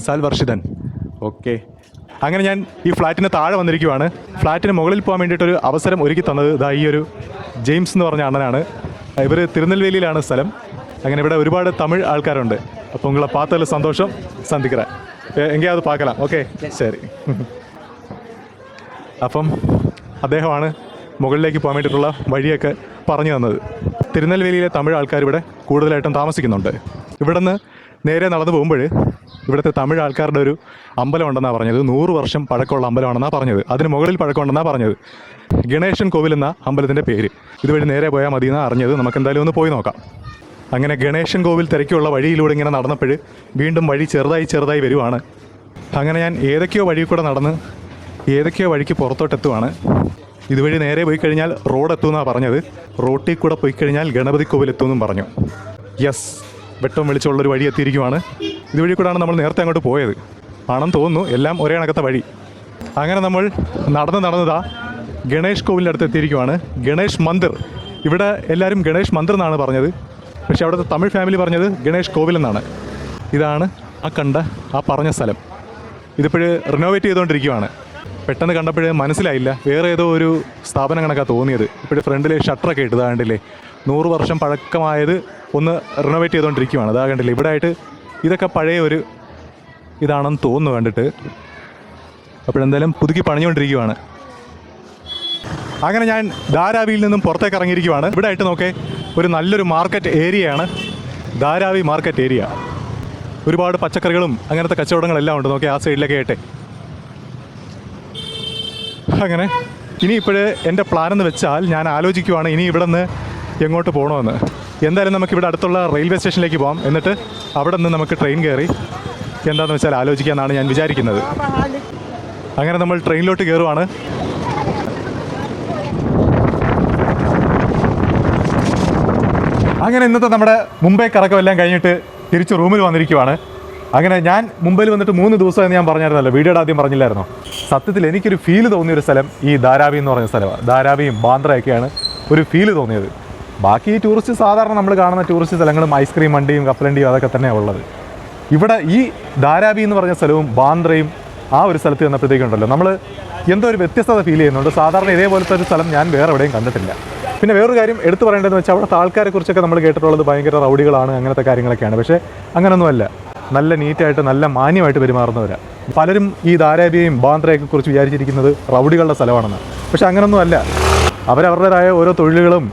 Speaker 1: സാൽ, വർഷിതൻ. ഓക്കെ. അങ്ങനെ ഞാൻ ഈ ഫ്ലാറ്റിന് താഴെ വന്നിരിക്കുവാണ്. ഫ്ലാറ്റിന് മുകളിൽ പോകാൻ വേണ്ടിയിട്ടൊരു അവസരം ഒരുക്കി തന്നത് ഇതാ ഈ ഒരു ജെയിംസ് എന്ന് പറഞ്ഞ അണ്ണനാണ്. ഇവർ തിരുനെൽവേലിയിലാണ് സ്ഥലം. അങ്ങനെ ഇവിടെ ഒരുപാട് തമിഴ് ആൾക്കാരുണ്ട്. അപ്പോൾ ഉങ്ങളെ പാത്തതിൽ സന്തോഷം, സന്ധിக்கிறேன். എങ്കിൽ അത് പാക്കലാം. ഓക്കെ, ശരി. അപ്പം അദ്ദേഹമാണ് മുകളിലേക്ക് പോകാൻ വേണ്ടിയിട്ടുള്ള വഴിയൊക്കെ പറഞ്ഞു തന്നത്. തിരുനെൽവേലിയിലെ തമിഴ് ആൾക്കാർ ഇവിടെ കൂടുതലായിട്ടും താമസിക്കുന്നുണ്ട്. ഇവിടെ നിന്ന് നേരെ നടന്നു പോകുമ്പോൾ ഇവിടുത്തെ തമിഴ് ആൾക്കാരുടെ ഒരു അമ്പലം ഉണ്ടെന്നാണ് പറഞ്ഞത്. 100 വർഷം പഴക്കമുള്ള അമ്പലമാണെന്നാണ് പറഞ്ഞത്. അതിന് മുകളിൽ പഴക്കമുണ്ടെന്നാണ് പറഞ്ഞത്. ഗണേശൻ കോവിൽ എന്ന അമ്പലത്തിൻ്റെ പേര്. ഇതുവഴി നേരെ പോയാൽ മതി എന്നാണ് അറിഞ്ഞത്. നമുക്ക് എന്തായാലും ഒന്ന് പോയി നോക്കാം. അങ്ങനെ ഗണേശൻ കോവിൽ തിരക്കുള്ള വഴിയിലൂടെ ഇങ്ങനെ നടന്നപ്പോൾ വീണ്ടും വഴി ചെറുതായി വരുവാണ്. അങ്ങനെ ഞാൻ ഏതൊക്കെയോ വഴി കൂടെ നടന്ന് ഏതൊക്കെയോ വഴിക്ക് പുറത്തോട്ടെത്തുവാണ്. ഇതുവഴി നേരെ പോയി കഴിഞ്ഞാൽ റോഡ് എത്തുമെന്നാണ് പറഞ്ഞത്. റോട്ടിൽ കൂടെ പോയി കഴിഞ്ഞാൽ ഗണപതി കോവിൽ എത്തുമെന്നും പറഞ്ഞു. യെസ്, വെട്ടവും വെളിച്ചമുള്ളൊരു വഴി എത്തിയിരിക്കുവാണ്. ഇതുവഴി കൂടെയാണ് നമ്മൾ നേരത്തെ അങ്ങോട്ട് പോയത് ആണെന്ന് തോന്നുന്നു. എല്ലാം ഒരേ കണക്കത്തെ വഴി. അങ്ങനെ നമ്മൾ നടന്നതാ ഗണേഷ് കോവിലിൻ്റെ അടുത്ത് എത്തിയിരിക്കുവാണ്. ഗണേഷ് മന്ദിർ. ഇവിടെ എല്ലാവരും ഗണേഷ് മന്ദിർ എന്നാണ് പറഞ്ഞത്. പക്ഷേ അവിടുത്തെ തമിഴ് ഫാമിലി പറഞ്ഞത് ഗണേഷ് കോവിൽ എന്നാണ്. ഇതാണ് ആ പറഞ്ഞ സ്ഥലം. ഇതിപ്പോഴ് റിനോവേറ്റ് ചെയ്തുകൊണ്ടിരിക്കുകയാണ്. പെട്ടെന്ന് കണ്ടപ്പോൾ മനസ്സിലായില്ല, വേറെ ഏതോ ഒരു സ്ഥാപനം കണക്കാണ് തോന്നിയത്. ഇപ്പോഴും ഫ്രണ്ടിൽ ഷട്ടറൊക്കെ ഇട്ട് ഇതാകണ്ടില്ലേ, 100 വർഷം പഴക്കമായത് ഒന്ന് റിനോവേറ്റ് ചെയ്തുകൊണ്ടിരിക്കുകയാണ്. ഇതാകണ്ടില്ലേ, ഇവിടെ ആയിട്ട് ഇതൊക്കെ പഴയ ഒരു ഇതാണെന്ന് തോന്നുന്നു കണ്ടിട്ട്. അപ്പോഴെന്തായാലും പുതുക്കി പണിഞ്ഞുകൊണ്ടിരിക്കുകയാണ്. അങ്ങനെ ഞാൻ ധാരാവിയിൽ നിന്നും പുറത്തേക്ക് ഇറങ്ങിയിരിക്കുകയാണ്. ഇവിടെ ആയിട്ട് നോക്കേ, ഒരു നല്ലൊരു മാർക്കറ്റ് ഏരിയയാണ് ധാരാവി മാർക്കറ്റ് ഏരിയ. ഒരുപാട് പച്ചക്കറികളും അങ്ങനത്തെ കച്ചവടങ്ങളെല്ലാം ഉണ്ട്. നോക്കി ആ സൈഡിലൊക്കെ ആയിട്ട്. അങ്ങനെ ഇനിയിപ്പോൾ എൻ്റെ പ്ലാൻ എന്ന് വെച്ചാൽ ഞാൻ ആലോചിക്കുവാണ് ഇനി ഇവിടെ നിന്ന് എങ്ങോട്ട് പോകണമെന്ന്. എന്തായാലും നമുക്കിവിടെ അടുത്തുള്ള റെയിൽവേ സ്റ്റേഷനിലേക്ക് പോകാം. എന്നിട്ട് അവിടെ നിന്ന് നമുക്ക് ട്രെയിൻ കയറി എന്താണെന്ന് വെച്ചാൽ ആലോചിക്കാമെന്നാണ് ഞാൻ വിചാരിക്കുന്നത്. അങ്ങനെ നമ്മൾ ട്രെയിനിലോട്ട് കയറുവാണ്. അങ്ങനെ ഇന്നത്തെ നമ്മുടെ മുംബൈ കറക്കമെല്ലാം കഴിഞ്ഞിട്ട് തിരിച്ച് റൂമിൽ വന്നിരിക്കുവാണ്. അങ്ങനെ ഞാൻ മുംബൈയിൽ വന്നിട്ട് 3 ദിവസമെന്ന് ഞാൻ പറഞ്ഞായിരുന്നല്ലോ, വീഡിയോയുടെ ആദ്യം പറഞ്ഞില്ലായിരുന്നോ. സത്യത്തിൽ എനിക്കൊരു ഫീല് തോന്നിയൊരു സ്ഥലം ഈ ധാരാവി എന്ന് പറഞ്ഞ സ്ഥലമാണ്. ധാരാവിയും ബാന്ദ്രയൊക്കെയാണ് ഒരു ഫീല് തോന്നിയത്. ബാക്കി ഈ ടൂറിസ്റ്റ് സാധാരണ നമ്മൾ കാണുന്ന ടൂറിസ്റ്റ് സ്ഥലങ്ങളും ഐസ്ക്രീം വണ്ടിയും കപ്പലണ്ടിയും അതൊക്കെ തന്നെയാണ് ഉള്ളത്. ഇവിടെ ഈ ധാരാവി എന്ന് പറഞ്ഞ സ്ഥലവും ബാന്ദ്രയും ആ ഒരു സ്ഥലത്ത് ചെന്നപ്പോഴത്തേക്കുണ്ടല്ലോ നമ്മൾ എന്തോ ഒരു വ്യത്യസ്തത ഫീൽ ചെയ്യുന്നുണ്ട്. സാധാരണ ഇതേപോലത്തെ ഒരു സ്ഥലം ഞാൻ വേറെ എവിടെയും കണ്ടിട്ടില്ല. പിന്നെ വേറൊരു കാര്യം എടുത്തു പറയേണ്ടതെന്ന് വെച്ചാൽ അവിടുത്തെ ആൾക്കാരെ കുറിച്ചൊക്കെ നമ്മൾ കേട്ടിട്ടുള്ളത് ഭയങ്കര റൗഡികളാണ്, അങ്ങനത്തെ കാര്യങ്ങളൊക്കെയാണ്. പക്ഷേ അങ്ങനെയൊന്നുമല്ല. നല്ല നീറ്റായിട്ട് നല്ല മാന്യമായിട്ട് പെരുമാറുന്നവരാണ്. പലരും ഈ ധാരാവിയെയും ബാന്ദ്രയൊക്കെ കുറിച്ച് വിചാരിച്ചിരിക്കുന്നത് റൗഡികളുടെ സ്ഥലമാണെന്ന്. പക്ഷേ അങ്ങനെയൊന്നും അല്ല. അവരവരുടേതായ ഓരോ തൊഴിലുകളും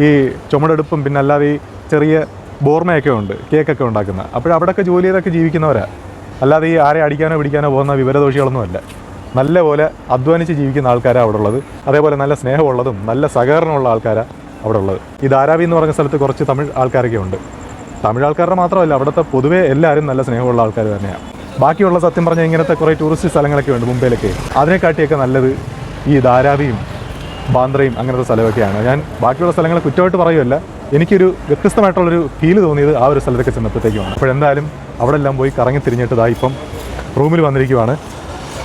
Speaker 1: ഈ ചുമടെടുപ്പും പിന്നെ അല്ലാതെ ഈ ചെറിയ ബോർമയൊക്കെ ഉണ്ട്, കേക്കൊക്കെ ഉണ്ടാക്കുന്ന. അവിടെയൊക്കെ ജോലി ചെയ്തൊക്കെ ജീവിക്കുന്നവരാണ്. അല്ലാതെ ഈ ആരെ അടിക്കാനോ പിടിക്കാനോ പോകുന്ന വിവരദോഷികളൊന്നുമല്ല. നല്ല പോലെ അധ്വാനിച്ച് ജീവിക്കുന്ന ആൾക്കാരാണ് അവിടെ ഉള്ളത്. അതേപോലെ നല്ല സ്നേഹമുള്ളതും നല്ല സഹകരണമുള്ള ആൾക്കാരാണ് അവിടെ ഉള്ളത്. ഈ ധാരാവി എന്ന് പറഞ്ഞ സ്ഥലത്ത് കുറച്ച് തമിഴ് ആൾക്കാരൊക്കെ ഉണ്ട്. തമിഴ് ആൾക്കാരുടെ മാത്രമല്ല, അവിടുത്തെ പൊതുവേ എല്ലാവരും നല്ല സ്നേഹമുള്ള ആൾക്കാർ തന്നെയാണ്. ബാക്കിയുള്ള സത്യം പറഞ്ഞാൽ ഇങ്ങനത്തെ കുറേ ടൂറിസ്റ്റ് സ്ഥലങ്ങളൊക്കെ ഉണ്ട് മുംബൈയിലൊക്കെ. അതിനെക്കാട്ടിയൊക്കെ നല്ലത് ഈ ധാരാവിയും ബാന്ദ്രയും അങ്ങനത്തെ സ്ഥലമൊക്കെയാണ്. ഞാൻ ബാക്കിയുള്ള സ്ഥലങ്ങളെ കുറ്റമായിട്ട് പറയുമല്ല, എനിക്കൊരു വ്യത്യസ്തമായിട്ടുള്ളൊരു ഫീല് തോന്നിയത് ആ ഒരു സ്ഥലത്തൊക്കെ ചെന്നപ്പോഴത്തേക്കുമാണ്. അപ്പോഴെന്തായാലും അവിടെ എല്ലാം പോയി കറങ്ങി തിരിഞ്ഞിട്ട് ഇപ്പം റൂമിൽ വന്നിരിക്കുവാണ്.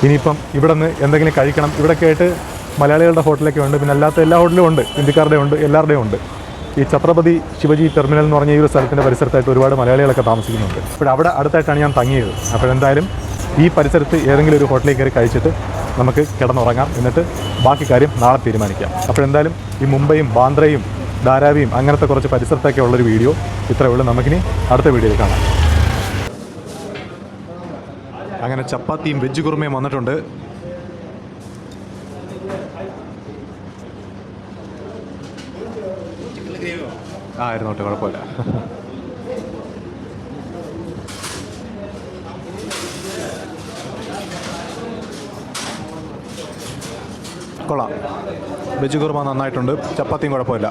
Speaker 1: ഇനിയിപ്പം ഇവിടെ നിന്ന് എന്തെങ്കിലും കഴിക്കണം. ഇവിടെയൊക്കെ ആയിട്ട് മലയാളികളുടെ ഹോട്ടലൊക്കെ ഉണ്ട്, പിന്നെ അല്ലാത്ത എല്ലാ ഹോട്ടലും ഉണ്ട്, ഹിന്ദിക്കാരുടെയും ഉണ്ട്, എല്ലാവരുടെയും ഉണ്ട്. ഈ ഛത്രപതി ശിവജി ടെർമിനൽ എന്ന് പറഞ്ഞ ഈ ഒരു സ്ഥലത്തിൻ്റെ പരിസരത്തായിട്ട് ഒരുപാട് മലയാളികളൊക്കെ താമസിക്കുന്നുണ്ട്. അവിടെ അടുത്തായിട്ടാണ് ഞാൻ തങ്ങിയത്. അപ്പോഴെന്തായാലും ഈ പരിസരത്ത് ഏതെങ്കിലും ഒരു ഹോട്ടലിൽ കയറി കഴിച്ചിട്ട് നമുക്ക് കിടന്നുറങ്ങാം. എന്നിട്ട് ബാക്കി കാര്യം നാളെ തീരുമാനിക്കാം. അപ്പോഴെന്തായാലും ഈ മുംബൈയും ബാന്ദ്രയും ധാരാവിയും അങ്ങനത്തെ കുറച്ച് പരിസരത്തൊക്കെ ഉള്ളൊരു വീഡിയോ ഇത്രയേ ഉള്ളൂ. നമുക്കിനി അടുത്ത വീഡിയോയിൽ കാണാം. അങ്ങനെ ചപ്പാത്തിയും വെജ് കുറുമയും വന്നിട്ടുണ്ട്. ആയിരുന്നോട്ടെ, കുഴപ്പമില്ല. കൊള്ളാം. വെജ് കുറുമ നന്നായിട്ടുണ്ട്, ചപ്പാത്തിയും കുഴപ്പമില്ല.